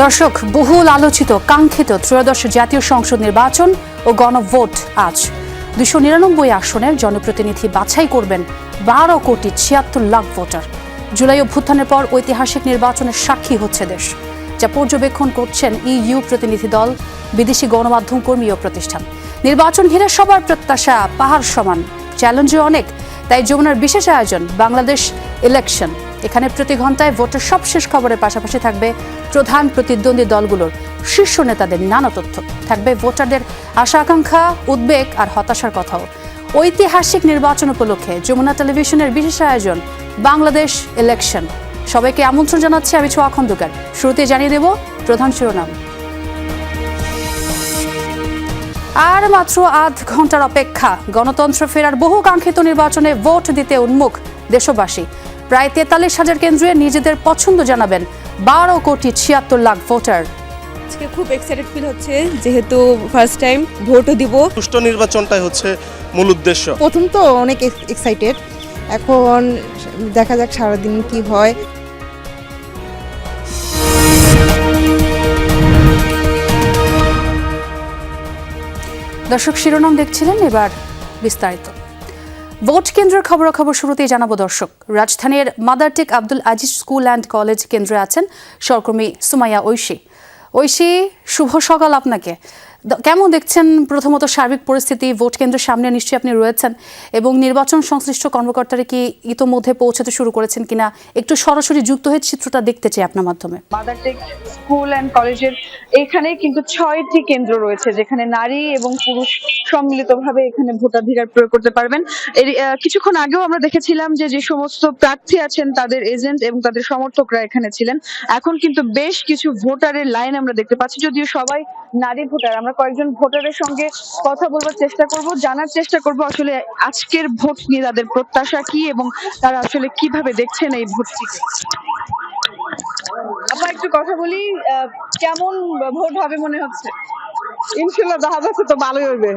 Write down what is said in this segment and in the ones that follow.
দর্শক, বহুল আলোচিত কাঙ্ক্ষিত ত্রয়োদশ জাতীয় সংসদ নির্বাচন ও গণভোট আজ 299 আসনের জনপ্রতিনিধি বাছাই করবেন 12,76,00,000 ভোটার। জুলাই অভ্যুত্থানের পর ঐতিহাসিক নির্বাচনের সাক্ষী হচ্ছে দেশ, যা পর্যবেক্ষণ করছেন ইইউ প্রতিনিধি দল, বিদেশি গণমাধ্যম কর্মী ও প্রতিষ্ঠান। নির্বাচন ঘিরে সবার প্রত্যাশা পাহাড় সমান, চ্যালেঞ্জও অনেক। তাই যমুনার বিশেষ আয়োজন বাংলাদেশ ইলেকশন। এখানে প্রতি ঘন্টায় ভোটের সবশেষ খবরের পাশাপাশি থাকবে প্রধান প্রতিদ্বন্দ্বী দলগুলোর শীর্ষ নেতাদের নানা তথ্য, থাকবে ভোটারদের আশা আকাঙ্ক্ষা, উদ্বেগ আর হতাশার কথাও। ঐতিহাসিক নির্বাচন উপলক্ষে যমুনা টেলিভিশনের বিশেষ আয়োজন বাংলাদেশ ইলেকশন। সবাইকে আমন্ত্রণ জানাচ্ছি আমি ছোঁয়া খন্দকার। শুরুতে জানিয়ে দেব প্রধান শিরোনাম। আর মাত্র আধ ঘন্টার অপেক্ষা, গণতন্ত্র ফেরার বহু কাঙ্ক্ষিত নির্বাচনে ভোট দিতে উন্মুখ দেশবাসী। প্রায় 43,000 কেন্দ্রে নিজেদের পছন্দ জানাবেন 12,76,00,000 ভোটার। আজকে খুব এক্সাইটেড ফিল হচ্ছে, যেহেতু ফার্স্ট টাইম ভোটও দিব। সুষ্ঠু নির্বাচনটাই হচ্ছে মূল উদ্দেশ্য। প্রথম তো অনেক এক্সাইটেড, এখন দেখা যাক সারাদিন কি হয়। দর্শক, শিরোনাম দেখছিলেন, এবার বিস্তারিত। ভোট কেন্দ্রের খবরাখবর শুরুতেই জানাবো দর্শক। রাজধানীর Madartek Abdul Aziz school and college কেন্দ্রে আছেন সহকর্মী সুমাইয়া ঐশী। ঐশী, শুভ সকাল আপনাকে। কেমন দেখছেন প্রথমত সার্বিক পরিস্থিতি? ভোট কেন্দ্রের সামনে নিশ্চয়ই আপনি রয়েছেন, এবং নির্বাচন সংশ্লিষ্ট কর্মকর্তারা কি ইতোমধ্যে পৌঁছাতে শুরু করেছেন কিনা, একটু সরাসরি যুক্ত হয়ে চিত্রটা দেখতে চাই আপনার মাধ্যমে। মাদারটেক স্কুল অ্যান্ড কলেজের এখানে কিন্তু 6টি কেন্দ্র রয়েছে, যেখানে নারী এবং পুরুষ সম্মিলিতভাবে এখানে ভোটাধিকার প্রয়োগ করতে পারবেন। কিছুক্ষণ আগেও আমরা দেখেছিলাম যে যে সমস্ত প্রার্থী আছেন তাদের এজেন্ট এবং তাদের সমর্থকরা এখানে ছিলেন। এখন কিন্তু বেশ কিছু ভোটারের লাইন আমরা দেখতে পাচ্ছি, যদিও সবাই নারী ভোটার। আমরা কয়েকজন ভোটারের সঙ্গে কথা বলবার চেষ্টা করব, জানার চেষ্টা করব আসলে আজকের ভোট নিয়ে তাদের প্রত্যাশা কি এবং তারা আসলে কিভাবে দেখছেন এই ভোটটিকে। আমরা একটু কথা বলি, কেমন ভোট হবে মনে হচ্ছে? ইনশাআল্লাহ দেখা যাচ্ছে তো ভালোই হবে।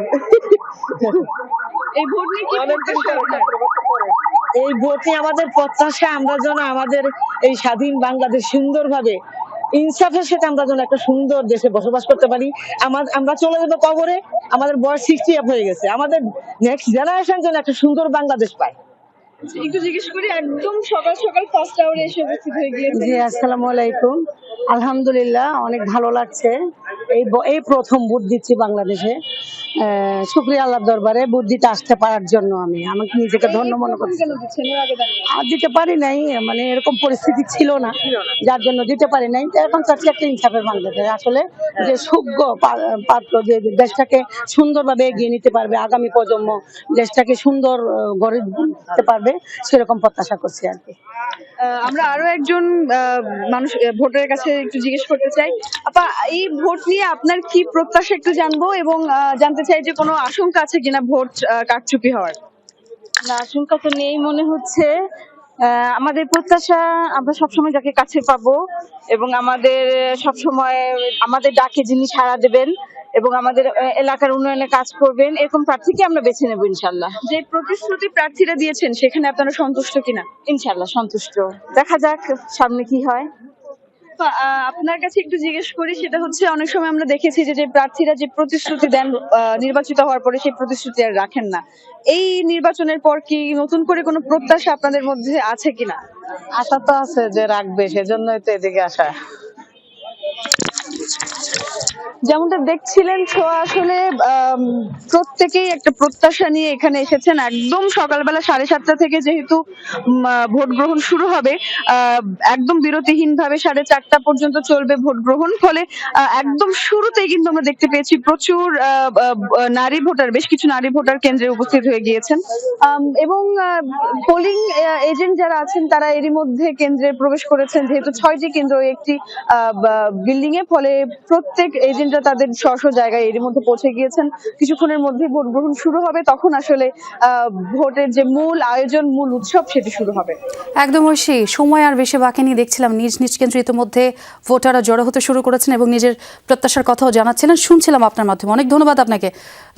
এই ভোট নিয়ে কি প্রত্যাশা আপনার? এই ভোট নিয়ে আমাদের প্রত্যাশা, আমরা যেন আমাদের এই স্বাধীন বাংলাদেশ সুন্দরভাবে ইনসাফের সাথে আমরা যেন একটা সুন্দর দেশে বসবাস করতে পারি। আমরা চলে যাবো কবরে, আমাদের বয়স 60 আপ হয়ে গেছে, আমাদের নেক্সট জেনারেশন যেন একটা সুন্দর বাংলাদেশ পায়। একটু জিজ্ঞেস করি, একদম সকাল সকাল ফার্স্ট আওয়ারে এসে উপস্থিত হয়ে গিয়েছে। জি, আসসালামু আলাইকুম। আলহামদুলিল্লাহ, অনেক ভালো লাগছে। এই প্রথম ভোট দিচ্ছি বাংলাদেশে। শুকরিয়া আল্লাহর দরবারে ভোট দিতে আসতে পারার জন্য আমি আমাকে নিজেকে ধন্য মনে করছি। আর দিতে পারি নাই, মানে এরকম পরিস্থিতি ছিল না, যার জন্য দিতে পারি নাই। এখন চাচ্ছি একটা ইনসাফের বাংলাদেশ, আসলে যে যোগ্য পাত্র যে দেশটাকে সুন্দরভাবে এগিয়ে নিতে পারবে, আগামী প্রজন্ম দেশটাকে সুন্দর গড়ে দিতে পারবে, সেরকম প্রত্যাশা করছি আর কি। আমরা আরো একজন মানুষ ভোটারের কাছে একটু জিজ্ঞেস করতে চাই। আপা, এই ভোট নিয়ে আপনার কি প্রত্যাশা একটু জানবো, এবং জানতে চাই যে কোনো আশঙ্কা আছে কিনা ভোট কারচুপি হওয়ার। না, আশঙ্কা তো নেই মনে হচ্ছে। আমাদের প্রত্যাশা, আমরা সবসময় যাকে কাছে পাবো এবং আমাদের সবসময় আমাদের ডাকে যিনি সাড়া দেবেন এবং আমাদের এলাকার উন্নয়নে কাজ করবেন, এরকম প্রার্থীকে আমরা বেছে নেবো ইনশাল্লাহ। যে প্রতিশ্রুতি প্রার্থীরা দিয়েছেন সেখানে আপনারা সন্তুষ্ট কিনা? ইনশাল্লাহ সন্তুষ্ট, দেখা যাক সামনে কি হয়। আপনার কাছে একটু জিজ্ঞেস করি, সেটা হচ্ছে অনেক সময় আমরা দেখেছি যে প্রার্থীরা যে প্রতিশ্রুতি দেন নির্বাচিত হওয়ার পরে সেই প্রতিশ্রুতি আর রাখেন না। এই নির্বাচনের পর কি নতুন করে কোনো প্রত্যাশা আপনাদের মধ্যে আছে কিনা? আশা তো আছে যে রাখবে, সেজন্যই তো এদিকে আসা। যেমনটা দেখছিলেন ছোঁয়া, আসলে প্রত্যেকেই একটা প্রত্যাশা নিয়ে এখানে এসেছেন। একদম সকালবেলা 7:30 থেকে যেহেতু ভোট গ্রহণ শুরু হবে, একদম বিরতিহীন ভাবে 4:30 পর্যন্ত চলবে ভোট গ্রহণ। ফলে একদম শুরুতেই কিন্তু আমরা দেখতে পেয়েছি প্রচুর নারী ভোটার, বেশ কিছু নারী ভোটার কেন্দ্রে উপস্থিত হয়ে গিয়েছেন, এবং পোলিং এজেন্ট যারা আছেন তারা এরই মধ্যে কেন্দ্রে প্রবেশ করেছেন, যেহেতু 6টি কেন্দ্র একটি বিল্ডিং এ। ফলে প্রত্যেক এজেন্ট উপস্থিতরা তাদের স্ব জায়গায় এর মধ্যে পৌঁছে গিয়েছেন। কিছুক্ষণের মধ্যে ভোট গ্রহণ শুরু হবে, তখন আসলে ভোটের যে মূল আয়োজন, মূল উৎসব সেটি শুরু হবে। একদম ঐশী, সময় আর বেশি বাকি নেই। দেখছিলাম নিজ নিজ কেন্দ্রে ইতিমধ্যে ভোটাররা জড়ো হতে শুরু করেছেন এবং নিজের প্রত্যাশার কথাও জানাচ্ছিলেন, শুনছিলাম আপনার মাধ্যমে। অনেক ধন্যবাদ আপনাকে।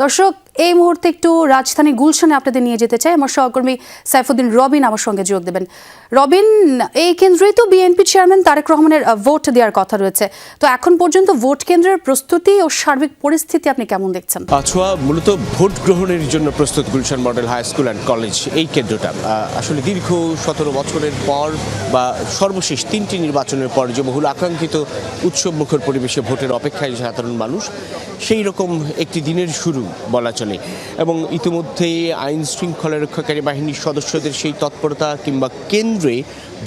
দর্শক, এই মুহূর্তে একটু রাজধানী গুলশানে আপনাদের নিয়ে যেতে চাই। আমার সহকর্মী সাইফুদ্দিন রবিন আমার সঙ্গে যোগ দেবেন। রবিন, এই কেন্দ্রেই তো বিএনপি চেয়ারম্যান তারেক রহমানের ভোট দেওয়ার কথা রয়েছে, তো এখন পর্যন্ত ভোট কেন্দ্রের প্রস্তুতি ও সার্বিক পরিস্থিতি আপনি কেমন দেখছেন? ছোঁয়া, মূলত ভোট গ্রহণের জন্য প্রস্তুত Gulshan model high school and college এই কেন্দ্রটা আসলে দীর্ঘ 17 বছরের পর বা সর্বশেষ 3টি নির্বাচনের পর যে বহুল আকাঙ্ক্ষিত উৎসবমুখর পরিবেশে ভোটের অপেক্ষায় সাধারণ মানুষ, সেই রকম একটি দিনের শুরু বলা চলে। এবং ইতিমধ্যে আইন শৃঙ্খলা রক্ষাকারী বাহিনীর সদস্যদের সেই তৎপরতা কিংবা কেন্দ্রে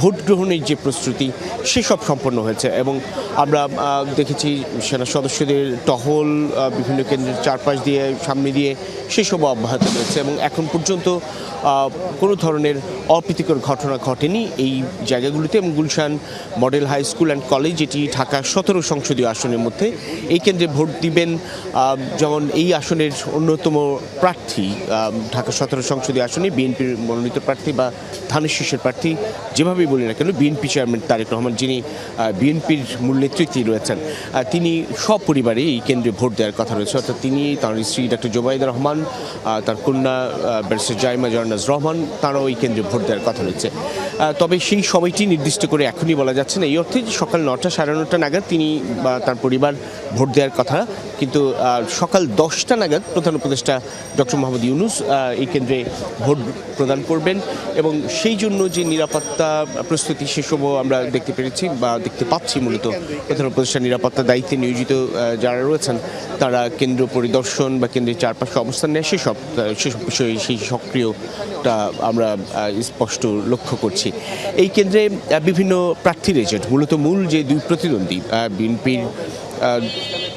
ভোট গ্রহণের যে প্রস্তুতি সেসব সম্পন্ন হয়েছে। এবং আমরা দেখেছি সেনা সদস্যদের টহল বিভিন্ন কেন্দ্রের চারপাশ দিয়ে, সামনে দিয়ে সেসব অব্যাহত রয়েছে এবং এখন পর্যন্ত কোনো ধরনের অপ্রীতিকর ঘটনা ঘটেনি এই জায়গাগুলিতে। এবং Gulshan model high school and college, যেটি ঢাকা 17 সংসদীয় আসনের মধ্যে, এই কেন্দ্রে ভোট দিবেন যেমন এই আসনের অন্যতম প্রার্থী, ঢাকা 17 সংসদীয় আসনে বিএনপির মনোনীত প্রার্থী বা ধানের শীষের প্রার্থী, যেভাবেই বলি না কেন, বিএনপি চেয়ারম্যান তারেক রহমান, যিনি বিএনপির মূল নেতৃত্বে রয়েছেন, তিনি সপরিবারে এই কেন্দ্রে ভোট দেওয়ার কথা রয়েছে। অর্থাৎ তিনি, তাঁর স্ত্রী ডক্টর জোবাইদা রহমান, তার কন্যা ব্যারিস্টার জাইমা জর্নাজ রহমান, তারাও এই কেন্দ্রে ভোট দেওয়ার কথা রয়েছে। তবে সেই সময়টি নির্দিষ্ট করে এখনই বলা যাচ্ছে না, এই অর্থে যে সকাল 9টা সাড়ে 9টা নাগাদ তিনি বা তার পরিবার ভোট দেওয়ার কথা, কিন্তু সকাল 10টা নাগাদ প্রধান উপদেষ্টা ডক্টর মোহাম্মদ ইউনূস এই কেন্দ্রে ভোট প্রদান করবেন। এবং সেই জন্য যে নিরাপত্তা প্রস্তুতি সেসবও আমরা দেখতে পেরেছি বা দেখতে পাচ্ছি। মূলত প্রধান উপদেষ্টা নিরাপত্তা দায়িত্বে নিয়োজিত যারা রয়েছেন, তারা কেন্দ্র পরিদর্শন বা কেন্দ্রের চারপাশে অবস্থান নেয়, সেসব বিষয়ে সেই সক্রিয়তা আমরা স্পষ্ট লক্ষ্য করছি। এই কেন্দ্রে বিভিন্ন প্রার্থীর এজেন্ট, মূলত মূল যে দুই প্রতিদ্বন্দ্বী,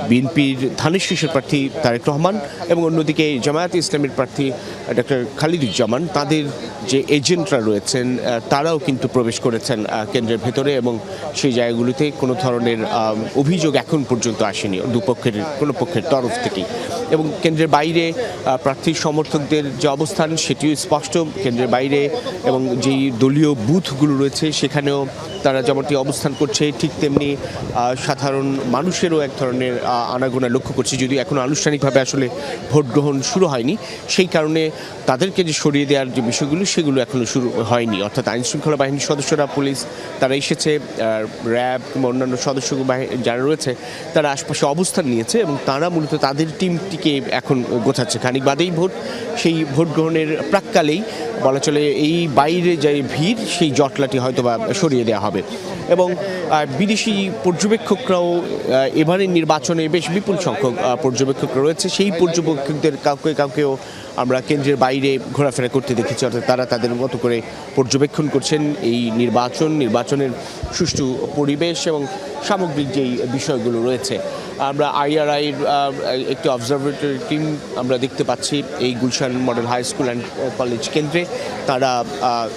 বিএনপির ধানের শীষের প্রার্থী তারেক রহমান এবং অন্যদিকে জামায়াতে ইসলামের প্রার্থী ডক্টর খালিদুজ্জামান, তাদের যে এজেন্টরা রয়েছেন তারাও কিন্তু প্রবেশ করেছেন কেন্দ্রের ভেতরে। এবং সেই জায়গাগুলিতে কোনো ধরনের অভিযোগ এখন পর্যন্ত আসেনি দুপক্ষের কোনো পক্ষের তরফ থেকেই। এবং কেন্দ্রের বাইরে প্রার্থীর সমর্থকদের যে অবস্থান সেটিও স্পষ্ট। কেন্দ্রের বাইরে এবং যেই দলীয় বুথগুলো রয়েছে সেখানেও তারা যেমনটি অবস্থান করছে, ঠিক তেমনি সাধারণ মানুষেরও এক ধরনের আনাগোনা লক্ষ্য করছি। যদিও এখন আনুষ্ঠানিকভাবে আসলে ভোট গ্রহণ শুরু হয়নি, সেই কারণে তাদেরকে যে সরিয়ে দেওয়ার যে বিষয়গুলো সেগুলো এখনও শুরু হয়নি। অর্থাৎ আইন শৃঙ্খলা বাহিনীর সদস্যরা, পুলিশ, তারা এসেছে, র্যাব কিংবা অন্যান্য সদস্য যারা রয়েছে তারা আশপাশে অবস্থান নিয়েছে এবং তারা মূলত তাদের টিমটিকে এখন গোছাচ্ছে। খানিক বাদেই ভোট, সেই ভোট গ্রহণের প্রাক্কালেই বলা চলে এই বাইরে যে ভিড়, সেই জটলাটি হয়তো বা সরিয়ে দেওয়া হবে। এবং বিদেশি পর্যবেক্ষকরাও এবারের নির্বাচনে বেশ বিপুল সংখ্যক পর্যবেক্ষক রয়েছে। সেই পর্যবেক্ষকদের কাউকেও আমরা কেন্দ্রের বাইরে ঘোরাফেরা করতে দেখেছি। অর্থাৎ তারা তাদের মতো করে পর্যবেক্ষণ করছেন এই নির্বাচনের সুষ্ঠু পরিবেশ এবং সামগ্রিক যেই বিষয়গুলো রয়েছে। আমরা IRIর একটি অবজারভেটরি টিম আমরা দেখতে পাচ্ছি এই Gulshan model high school and college কেন্দ্রে। তারা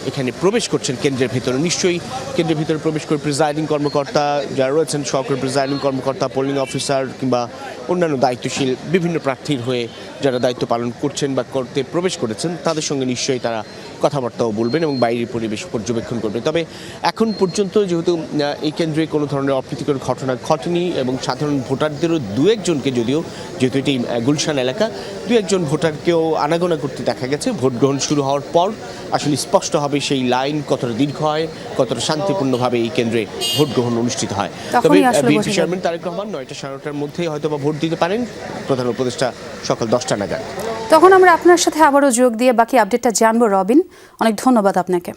এখানে প্রবেশ করছেন কেন্দ্রের ভিতরে। নিশ্চয়ই কেন্দ্রের ভিতরে প্রবেশ করে প্রিজাইডিং কর্মকর্তা যারা রয়েছেন, সহকারী প্রিজাইডিং কর্মকর্তা, পোলিং অফিসার কিংবা অন্যান্য দায়িত্বশীল বিভিন্ন প্রার্থীর হয়ে যারা দায়িত্ব পালন করছেন বা করতে প্রবেশ করেছেন, তাদের সঙ্গে নিশ্চয়ই তারা কথাবার্তাও বলবেন এবং বাইরের পরিবেশ পর্যবেক্ষণ করবেন। তবে এখন পর্যন্ত যেহেতু এই কেন্দ্রে কোনো ধরনের অপ্রীতিকর ঘটনা ঘটেনি এবং সাধারণ ভোটারদেরও দু একজনকে, যেহেতু এটি গুলশান এলাকা, দু একজন ভোটারকেও আনাগোনা করতে দেখা গেছে। ভোট গ্রহণ শুরু হওয়ার পর আসলে স্পষ্ট হবে সেই লাইন কতটা দীর্ঘ হয়, কতটা শান্তিপূর্ণভাবে এই কেন্দ্রে ভোট গ্রহণ অনুষ্ঠিত হয়। তবে বিএনপি চেয়ারম্যান তারেক রহমান 9টা সাড়ে 9টার মধ্যেই হয়তো বা ভোট দিতে পারেন, প্রধান উপদেষ্টা সকাল 10টা নাগাদ। তখন আমরা আপনার সাথে আবারও যোগ দিয়ে বাকি আপডেটটা জানবো। রবিন, অনেক ধন্যবাদ আপনাকে।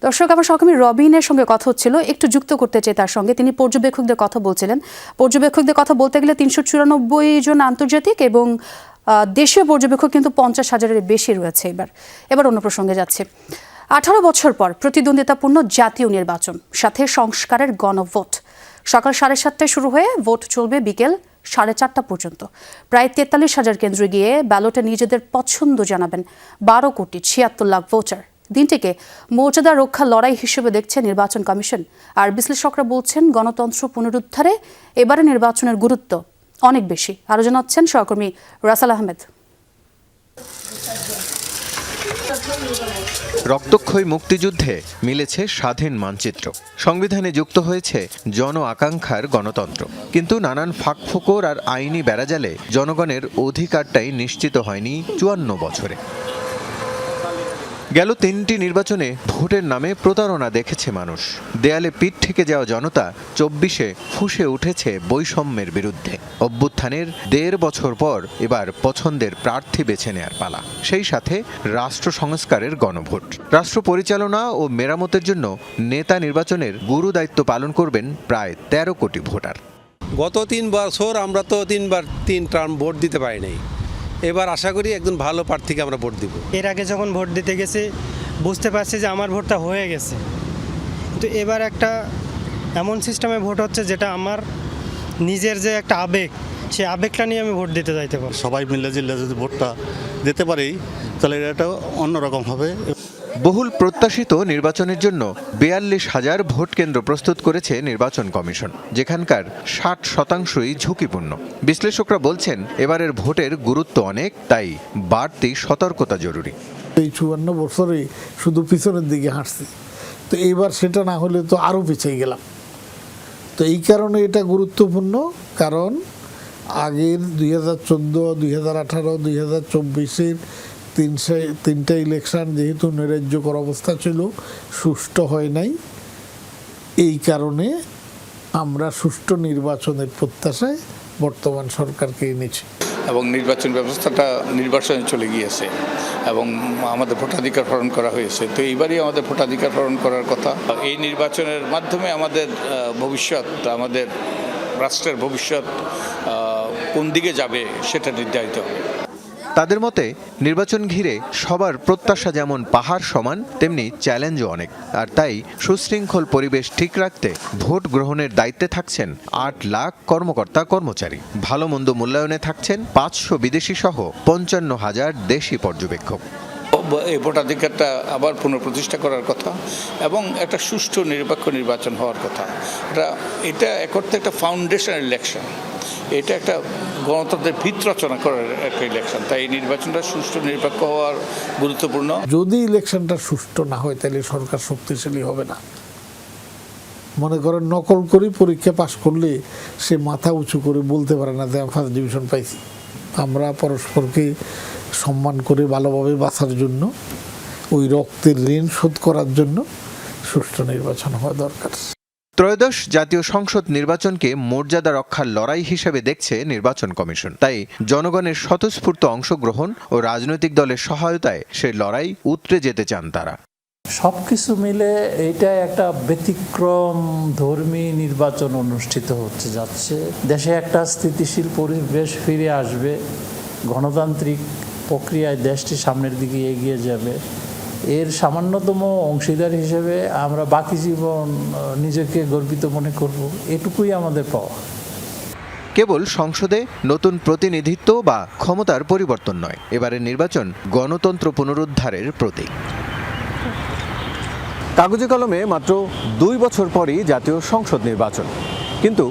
দর্শক, আমার সহকর্মী রবিনের সঙ্গে কথা হচ্ছিল, একটু যুক্ত করতে চাই তার সঙ্গে। তিনি পর্যবেক্ষকদের কথা বলছিলেন। পর্যবেক্ষকদের কথা বলতে গেলে 394 জন আন্তর্জাতিক এবং দেশীয় পর্যবেক্ষক কিন্তু 50,000-এর বেশি রয়েছে। এবার অন্য প্রসঙ্গে যাচ্ছে। 18 বছর পর প্রতিদ্বন্দ্বিতাপূর্ণ জাতীয় নির্বাচন, সাথে সংস্কারের গণভোট। সকাল 7:30টায় শুরু হয়ে ভোট চলবে বিকেল 4:30টা পর্যন্ত। প্রায় 43,000 কেন্দ্রে গিয়ে ব্যালটে নিজেদের পছন্দ জানাবেন 12,76,00,000 ভোটার। দিনটিকে মর্যাদা রক্ষা লড়াই হিসেবে দেখছে নির্বাচন কমিশন। আর বিশ্লেষকরা বলছেন, গণতন্ত্র পুনরুদ্ধারে এবারে নির্বাচনের গুরুত্ব অনেক বেশি। আরও জানাচ্ছেন সহকর্মী রাসাল আহমেদ। রক্তক্ষয়ী মুক্তিযুদ্ধে মিলেছে স্বাধীন মানচিত্র, সংবিধানে যুক্ত হয়েছে জন আকাঙ্ক্ষার গণতন্ত্র, কিন্তু নানান ফাঁকফোকর আর আইনি বেড়াজালে জনগণের অধিকারটাই নিশ্চিত হয়নি 54 বছরে। গেল 3টি নির্বাচনে ভোটের নামে প্রতারণা দেখেছে মানুষ। দেয়ালে পিঠ থেকে যাওয়া জনতা 24-এ ফুঁসে উঠেছে বৈষম্যের বিরুদ্ধে। অভ্যুত্থানের 1.5 বছর পর এবার পছন্দের প্রার্থী বেছে নেয়ার পালা, সেই সাথে রাষ্ট্র সংস্কারের গণভোট। রাষ্ট্র পরিচালনা ও মেরামতের জন্য নেতা নির্বাচনের গুরু দায়িত্ব পালন করবেন প্রায় 13 কোটি ভোটার। গত 3 বছর আমরা তো 3 টার্ম ভোট দিতে পারি নাই। এবার আশা করি একজন ভালো প্রার্থীকে আমরা ভোট দিব। এর আগে যখন ভোট দিতে গেছি বুঝতে পারছি যে আমার ভোটটা হয়ে গেছে, কিন্তু এবার একটা এমন সিস্টেমে ভোট হচ্ছে যেটা আমার নিজের যে একটা আবেগ, সেই আবেগটা নিয়ে আমি ভোট দিতে যাইতে পারি। সবাই মিলে জিল্লা যদি ভোটটা দিতে পারি তাহলে এটা অন্যরকম হবে। বহুল প্রত্যাশিত নির্বাচনের জন্য 42,000 ভোট কেন্দ্র প্রস্তুত করেছে নির্বাচন কমিশন, যেখানকার 60%ই ঝুঁকিপূর্ণ। বিশ্লেষকরা বলছেন এবারের ভোটের গুরুত্ব অনেক, তাই বাড়তি সতর্কতা জরুরি। এই 54 বছরে শুধু পিছনের দিকে হাঁটছি, তো এইবার সেটা না হলে তো আরও পিছিয়ে গেলাম। তো এই কারণে এটা গুরুত্বপূর্ণ, কারণ আগের 2014, 2018, 2024-এর তিনটা ইলেকশন যেহেতু নৈরাজ্যকর অবস্থা ছিল, সুষ্ঠু হয় নাই। এই কারণে আমরা সুষ্ঠু নির্বাচনের প্রত্যাশায় বর্তমান সরকারকে এনেছি। এবং নির্বাচন ব্যবস্থাটা নির্বাচনে চলে গিয়েছে এবং আমাদের ভোটাধিকার হরণ করা হয়েছে। তো এইবারই আমাদের ভোটাধিকার হরণ করার কথা। এই নির্বাচনের মাধ্যমে আমাদের ভবিষ্যৎ, আমাদের রাষ্ট্রের ভবিষ্যৎ কোন দিকে যাবে সেটা নির্ধারিত হবে। তাদের মতে নির্বাচন ঘিরে সবার প্রত্যাশা যেমন পাহাড় সমান, তেমনি চ্যালেঞ্জও অনেক। আর তাই সুশৃঙ্খল পরিবেশ ঠিক রাখতে ভোট গ্রহণের দায়িত্বে থাকছেন 8 লাখ কর্মকর্তা কর্মচারী। ভালো মন্দ মূল্যায়নে থাকছেন 500 বিদেশি সহ 55,000 দেশি পর্যবেক্ষক। এই ভোটাধিকারটা আবার পুনঃপ্রতিষ্ঠা করার কথা এবং একটা সুষ্ঠু নিরপেক্ষ নির্বাচন হওয়ার কথা। এটা এক অর্থে একটা ফাউন্ডেশন ইলেকশন, এটা একটা গণতন্ত্রের ভিত রচনা করার একটা ইলেকশন। তাই এই নির্বাচনটা সুষ্ঠু নিরপেক্ষ হওয়ার গুরুত্বপূর্ণ। যদি ইলেকশনটা সুষ্ঠু না হয় তাহলে সরকার শক্তিশালী হবে না। মনে করেন নকল করে পরীক্ষা পাশ করলে সে মাথা উঁচু করে বলতে পারে না যে আমি ফার্স্ট ডিভিশন পাইছি। আমরা পরস্পরকে সম্মান করে ভালোভাবে বাঁচার জন্য, ওই রক্তের ঋণ শোধ করার জন্য সুষ্ঠু নির্বাচন হওয়া দরকার। ত্রয়োদশ জাতীয় সংসদ নির্বাচনকে মর্যাদা রক্ষার লড়াই হিসেবে দেখছে নির্বাচন কমিশন। তাই জনগণের স্বতঃস্ফূর্ত অংশগ্রহণ ও রাজনৈতিক দলের সহায়তায় সেই লড়াই উতরে যেতে চান তারা। সবকিছু মিলে এটা একটা ব্যতিক্রম ধর্মী নির্বাচন অনুষ্ঠিত হচ্ছে যাচ্ছে। দেশে একটা স্থিতিশীল পরিবেশ ফিরে আসবে, গণতান্ত্রিক প্রক্রিয়ায় দেশটি সামনের দিকে এগিয়ে যাবে। এর সামান্যতম অংশীদার হিসেবে আমরা বাকি জীবন নিজেকে গর্বিত মনে করব, এটুকুই আমাদের পাওয়া। কেবল সংসদে নতুন প্রতিনিধিত্ব বা ক্ষমতার পরিবর্তন নয়, এবারের নির্বাচন গণতন্ত্র পুনরুদ্ধারের প্রতীক। কাগজে কলমে মাত্র 2 বছর পরই জাতীয় সংসদ নির্বাচন, কিন্তু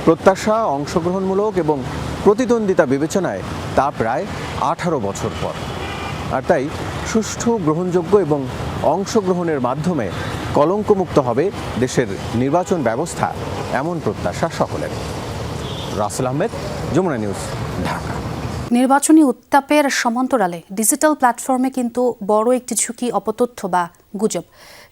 প্রত্যাশা, অংশগ্রহণমূলক এবং প্রতিদ্বন্দ্বিতা বিবেচনায় তা প্রায় 18 বছর পর। আর তাই সুষ্ঠু, গ্রহণযোগ্য এবং অংশগ্রহণের মাধ্যমে কলঙ্কমুক্ত হবে দেশের নির্বাচন ব্যবস্থা, এমন প্রত্যাশা সকলের। রাসেল আহমেদ, যমুনা নিউজ, ঢাকা। নির্বাচনী উত্তাপের সমান্তরালে ডিজিটাল প্ল্যাটফর্মে কিন্তু বড় একটি ঝুঁকি অপতথ্য বা গুজব।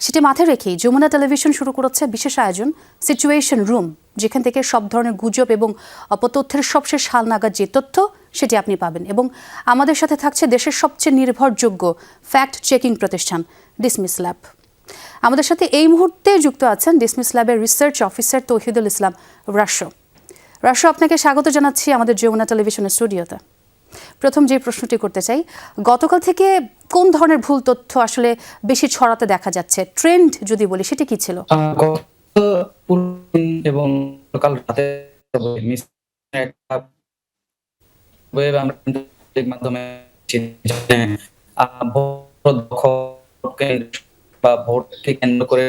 সেটি মাথায় রেখেই যমুনা টেলিভিশন শুরু করেছে বিশেষ আয়োজন সিচুয়েশন রুম, যেখান থেকে সব ধরনের গুজব এবং অপতথ্যের সবশেষ হালনাগাদ যে তথ্য সেটি আপনি পাবেন। এবং আমাদের সাথে থাকছে দেশের সবচেয়ে নির্ভরযোগ্য ফ্যাক্ট চেকিং প্রতিষ্ঠান ডিসমিস ল্যাব। আমাদের সাথে এই মুহূর্তে যুক্ত আছেন ডিসমিস ল্যাবের রিসার্চ অফিসার তৌহিদুল ইসলাম রাশো। রাশো, আপনাকে স্বাগত জানাচ্ছি আমাদের যমুনা টেলিভিশনের স্টুডিওতে। প্রথম যে প্রশ্নটি করতে চাই, গতকাল থেকে কোন ধরনের ভুল তথ্য আসলে বেশি ছড়াতে দেখা যাচ্ছে? ট্রেন্ড যদি বলি, সেটা কি ছিল? এবং কাল রাতে মাধ্যমে ভোটকে কেন্দ্র করে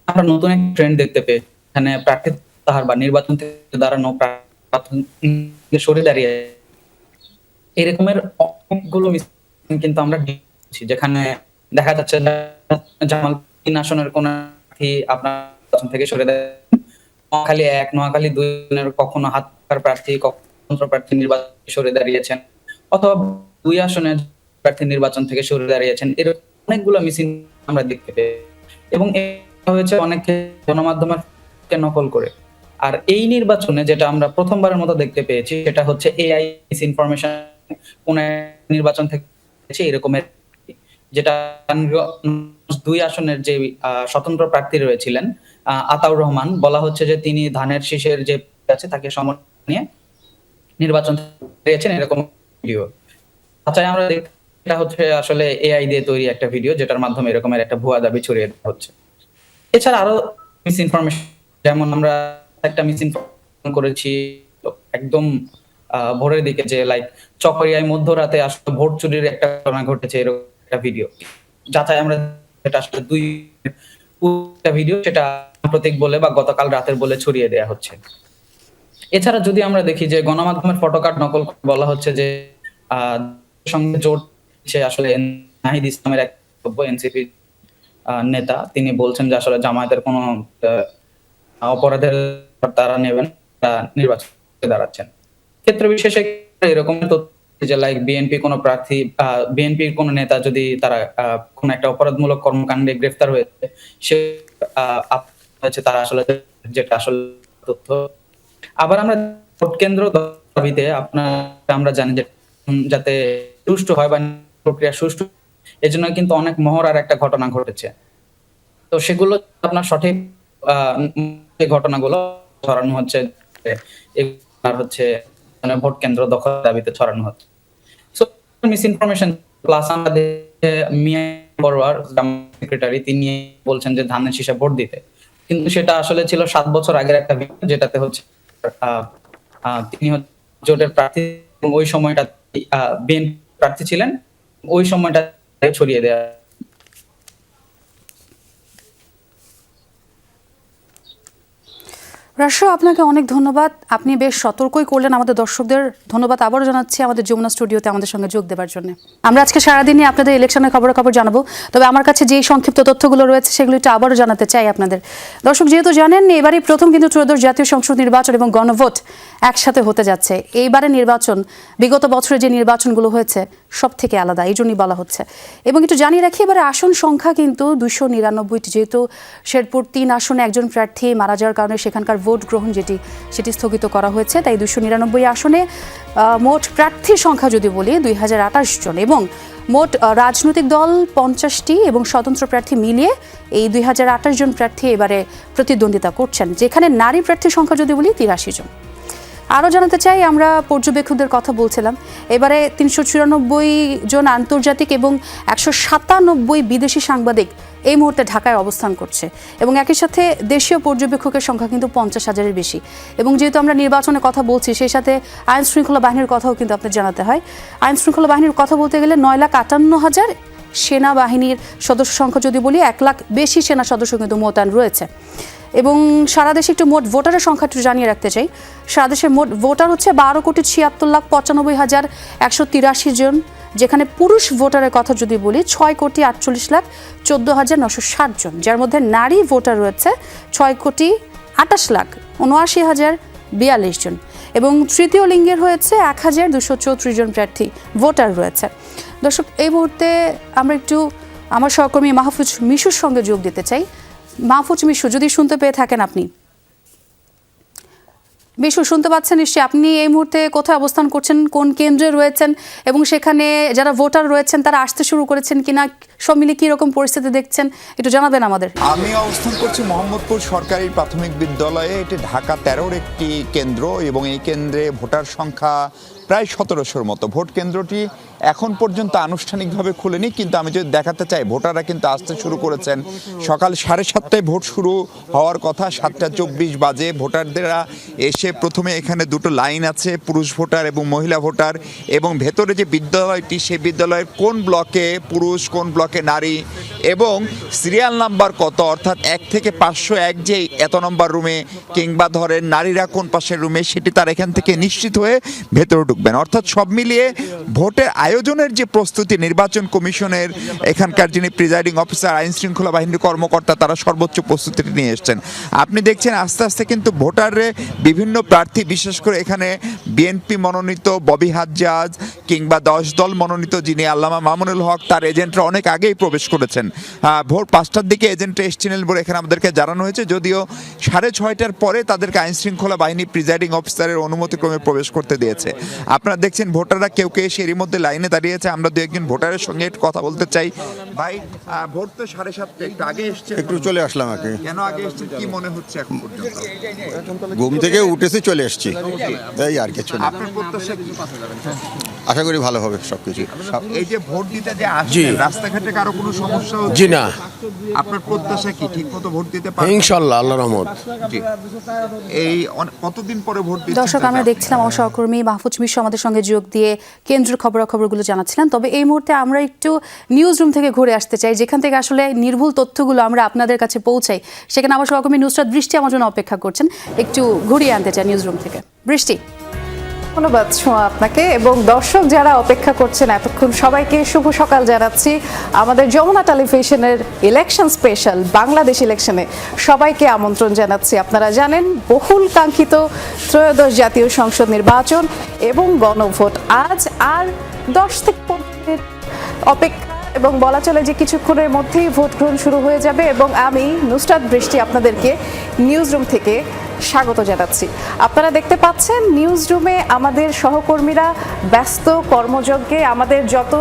আমরা নতুন এক ট্রেন্ড দেখতে পেয়ে এখানে প্রার্থী প্রত্যাহার বা নির্বাচন থেকে দাঁড়ানো প্রার্থী সরে দাঁড়িয়ে এরকমের অনেকগুলো মিছিল কিন্তু আমরা দেখছি, যেখানে দেখা যাচ্ছে জামাল 3 আসনের কোন প্রার্থী আপনার নির্বাচন থেকে সরে দাঁড়িয়ে, নোয়াখালী 1, নোয়াখালী 2 কখনো হাতকার প্রার্থী, কখনো প্রার্থী নির্বাচন থেকে সরে দাঁড়িয়েছেন, অথবা 2 আসনের প্রার্থী নির্বাচন থেকে সরে দাঁড়িয়েছেন। এরকম অনেকগুলো মিছিল আমরা দেখতে পেয়ে, এবং এটা হয়েছে অনেকে গণমাধ্যমের নকল করে। আর এই নির্বাচনে যেটা আমরা প্রথমবারের মতো দেখতে পেয়েছি সেটা হচ্ছে এআই ইনফরমেশন কোন নির্বাচন থেকে এরকমের, যেটা 2 আসনের যে স্বতন্ত্র প্রার্থী রয়েছিলেন আতাউর রহমান, বলা হচ্ছে যে তিনি ধানের শীষের যে আছে তাকে সমর্থন নিয়ে নির্বাচন পেয়েছেন, এরকম ভিডিও। আচ্ছা, আমরা এটা হচ্ছে আসলে এআই দিয়ে তৈরি একটা ভিডিও, যেটার মাধ্যমে এরকমের একটা ভুয়া দাবি ছড়িয়ে দেওয়া হচ্ছে। এছাড়া আরো মিস ইনফরমেশন, যেমন আমরা একটা মিস ইনফরমেশন করেছি একদম ভোরের দিকে, যে লাইক চকরিয়ায় মধ্যরাতে আসলে ভোট চুরির একটা ঘটনা ঘটেছে, এরকম একটা ভিডিও যাচাই আমরা, এটা আসলে 2টা ভিডিও, সেটা সাম্প্রতিক বলে বা গতকাল রাতের বলে ছড়িয়ে দেওয়া হচ্ছে। এছাড়া যদি আমরা দেখি যে গণমাধ্যমের ফটোকার্ড নকল বলা হচ্ছে যে সঙ্গে জোট আসলে নাহিদ ইসলামের এক এনসিপি নেতা, তিনি বলছেন যে আসলে জামায়াতের কোনো অপরাধের তারা নেবেন, নির্বাচনে দাঁড়াচ্ছেন। ক্ষেত্র বিশেষে এরকম যে লাইক বিএনপি কোনো প্রার্থী, বিএনপির কোনো নেতা যদি তারা কোনো একটা অপরাধমূলক কর্মকাণ্ডে গ্রেফতার হয়েছে, সে হয়েছে তারা আসলে যেটা আসলে তথ্য। আবার আমরা ভোট কেন্দ্র দাবিতে আমরা জানি যে যাতে সুষ্ঠু হয় বা প্রক্রিয়া সুষ্ঠু, এজন্য কিন্তু অনেক মহড়ার একটা ঘটনা ঘটেছে। তো সেগুলো আপনার সঠিক ঘটনাগুলো ছড়ানো হচ্ছে, হচ্ছে ভোট কেন্দ্র দখল দাবিতে ছড়ানো হচ্ছে। সো মিস ইনফরমেশন প্লাস আমাদের মিয়া বড়ুয়ার সেক্রেটারি, তিনি বলছেন যে ধানের শীষে ভোট দিতে, কিন্তু সেটা আসলে ছিল 7 বছর আগের একটা ভিডিও, যেটাতে হচ্ছে তিনি জোটের প্রার্থী এবং ওই সময়টা বিএনপি প্রার্থী ছিলেন, ওই সময়টা ছড়িয়ে দেয়া। রাশু, আপনাকে অনেক ধন্যবাদ। আপনি বেশ সতর্কই করলেন আমাদের দর্শকদের। ধন্যবাদ আবারও জানাচ্ছি আমাদের যমুনা স্টুডিওতে আমাদের সঙ্গে যোগ দেওয়ার জন্য। আমরা আজকে সারাদিনই আপনাদের ইলেকশনের খবরাখবর জানাবো, তবে আমার কাছে যে সংক্ষিপ্ত তথ্যগুলো রয়েছে সেগুলো একটু আবারও জানাতে চাই আপনাদের। দর্শক যেহেতু জানেন, এবারই প্রথম কিন্তু ত্রয়োদশ জাতীয় সংসদ নির্বাচন এবং গণভোট একসাথে হতে যাচ্ছে। এইবারে নির্বাচন বিগত বছরে যে নির্বাচনগুলো হয়েছে সব থেকে আলাদা, এই জন্যই বলা হচ্ছে। এবং একটু জানিয়ে রাখি, এবারে আসন সংখ্যা কিন্তু 299টি, যেহেতু শেরপুর 3 আসনে একজন প্রার্থী মারা যাওয়ার কারণে সেখানকার ভোট গ্রহণ সেটি স্থগিত করা হয়েছে, তাই 299 আসনে মোট প্রার্থীর সংখ্যা যদি বলি 2028 জন, এবং মোট রাজনৈতিক দল 50টি এবং স্বতন্ত্র প্রার্থী মিলিয়ে এই 2028 জন প্রার্থী এবারে প্রতিদ্বন্দ্বিতা করছেন, যেখানে নারী প্রার্থীর সংখ্যা যদি বলি 83 জন। আরও জানাতে চাই, আমরা পর্যবেক্ষকদের কথা বলছিলাম, এবারে 394 জন আন্তর্জাতিক এবং 197 বিদেশি সাংবাদিক এই মুহূর্তে ঢাকায় অবস্থান করছে, এবং একই সাথে দেশীয় পর্যবেক্ষকের সংখ্যা কিন্তু 50,000-এর বেশি। এবং যেহেতু আমরা নির্বাচনের কথা বলছি, সেই সাথে আইন শৃঙ্খলা বাহিনীর কথাও কিন্তু আপনাদের জানাতে হয়। আইন শৃঙ্খলা বাহিনীর কথা বলতে গেলে 9,58,000, সেনাবাহিনীর সদস্য সংখ্যা যদি বলি 1 লাখ বেশি সেনা সদস্য কিন্তু মোতায়েন রয়েছে। এবং সারা দেশে একটু মোট ভোটারের সংখ্যা একটু জানিয়ে রাখতে চাই। সারা দেশের মোট ভোটার হচ্ছে 12,76,95,183 জন, যেখানে পুরুষ ভোটারের কথা যদি বলি 6,48,14,960 জন, যার মধ্যে নারী ভোটার রয়েছে 6,28,79,042 জন, এবং তৃতীয় লিঙ্গের হয়েছে 1,234 জন প্রার্থী ভোটার রয়েছে। দর্শক, এই মুহূর্তে আমরা একটু আমার সহকর্মী মাহফুজ মিশুর সঙ্গে যোগ দিতে চাই। মাহফুজ মিশু, যদি শুনতে পেয়ে থাকেন আপনি। মিশু, শুনতে পাচ্ছেন নিশ্চয়ই? আপনি এই মুহূর্তে কোথায় অবস্থান করছেন, কোন কেন্দ্রে রয়েছেন, এবং সেখানে যারা ভোটার রয়েছেন তারা আসতে শুরু করেছেন কিনা, সব মিলে কি রকম পরিস্থিতি দেখছেন একটু জানাবেন আমাদের। আমি অবস্থান করছি মোহাম্মদপুর সরকারি প্রাথমিক বিদ্যালয়ে। এটি ঢাকা 13-র একটি কেন্দ্র, এবং এই কেন্দ্রে ভোটার সংখ্যা প্রায় 1700-র মতো। ভোট কেন্দ্রটি এখন পর্যন্ত আনুষ্ঠানিকভাবে খুলেনি, কিন্তু আমি যদি দেখাতে চাই ভোটাররা কিন্তু আসতে শুরু করেছেন। সকাল 7:30 ভোট শুরু হওয়ার কথা, 7:24 বাজে ভোটারদেরা এসে প্রথমে এখানে দুটো লাইন আছে, পুরুষ ভোটার এবং মহিলা ভোটার, এবং ভেতরে যে বিদ্যালয়টি সেই বিদ্যালয়ের কোন ব্লকে পুরুষ কোন ব্লকে নারী এবং সিরিয়াল নাম্বার কত, অর্থাৎ 1 থেকে 501 যে এত নম্বর রুমে কিংবা ধরেন নারীরা কোন পাশের রুমে, সেটি তার এখান থেকে নিশ্চিত হয়ে ভেতরে ঢুকবেন। অর্থাৎ সব মিলিয়ে ভোটের আয়োজনের যে প্রস্তুতি, নির্বাচন কমিশনের এখানকার যিনি প্রিজাইডিং অফিসার, আইন শৃঙ্খলা বাহিনীর কর্মকর্তা, তারা সর্বোচ্চ প্রস্তুতি নিয়ে এসছেন। আপনি দেখছেন আস্তে আস্তে কিন্তু ভোটারে বিভিন্ন প্রার্থী, বিশেষ করে এখানে বিএনপি মনোনীত ববি হাজ্জাজ কিংবা 10 দল মনোনীত যিনি আল্লামা মামুনুল হক, তার এজেন্টরা অনেক আগেই প্রবেশ করেছেন। ভোর 5টার দিকে এজেন্টরা এসেছিলেন বলে এখানে আমাদেরকে জানানো হয়েছে, যদিও 6:30টার পরে তাদেরকে আইন শৃঙ্খলা বাহিনী প্রিজাইডিং অফিসারের অনুমতিক্রমে প্রবেশ করতে দিয়েছে। আপনারা দেখছেন ভোটাররা কেউ কেউ এসে এরই মধ্যে লাইনে দাঁড়িয়েছে। আমরা দু একজন ভোটারের সঙ্গে একটু কথা বলতে চাই। ভাই, ভোট তো 7:30, একটু আগে এসছে, একটু চলে আসলাম আগে। কেন আগে এসছে, কি মনে হচ্ছে এখন পর্যন্ত? ঘুম থেকে উঠেছি, চলে এসছি, এই আর কিছু না। আপনার প্রত্যাশা কি? আশা করি ভালো হবে সবকিছু। এই যে ভোট দিতে যে আসছেন, রাস্তাঘাটে কারো কোনো সমস্যা হচ্ছে? জি না। আপনার প্রত্যাশা কি, ঠিক মতো ভোট দিতে পারবেন? ইনশাআল্লাহ, আল্লাহর রহমত। জি। এই কতদিন পরে ভোট দিচ্ছেন? দর্শক, আমরা দেখছিলাম আমার সহকর্মী মাহফুজ মিশ্র আমাদের সঙ্গে যোগ দিয়ে কেন্দ্রের খবরাখবরগুলো জানাচ্ছিলেন। তবে এই মুহূর্তে আমরা একটু নিউজ রুম থেকে ঘুরে আসতে চাই, যেখান থেকে আসলে নির্ভুল তথ্যগুলো আমরা আপনাদের কাছে পৌঁছাই। সেখানে আমার সহকর্মী নুসরাত বৃষ্টি আমার জন্য অপেক্ষা করছেন। একটু ঘুরিয়ে আনতে চাই নিউজ রুম থেকে। বৃষ্টি। ধন্যবাদ সোমা আপনাকে এবং দর্শক যারা অপেক্ষা করছেন এতক্ষণ, সবাইকে শুভ সকাল জানাচ্ছি। আমাদের যমুনা টেলিভিশনের ইলেকশন স্পেশাল বাংলাদেশ ইলেকশনে সবাইকে আমন্ত্রণ জানাচ্ছি। আপনারা জানেন বহুল কাঙ্ক্ষিত ত্রয়োদশ জাতীয় সংসদ নির্বাচন এবং গণভোট আজ আর 10 থেকে 15 মিনিট অপেক্ষা, এবং বলা চলে যে কিছুক্ষণের মধ্যেই ভোট গ্রহণ শুরু হয়ে যাবে। এবং আমি নুসরাত বৃষ্টি আপনাদেরকে নিউজ রুম থেকে স্বাগত জানাচ্ছি। আপনারা দেখতে পাচ্ছেন নিউজ রুমে আমাদের সহকর্মীরা ব্যস্ত কর্মযজ্ঞে। আমাদের যত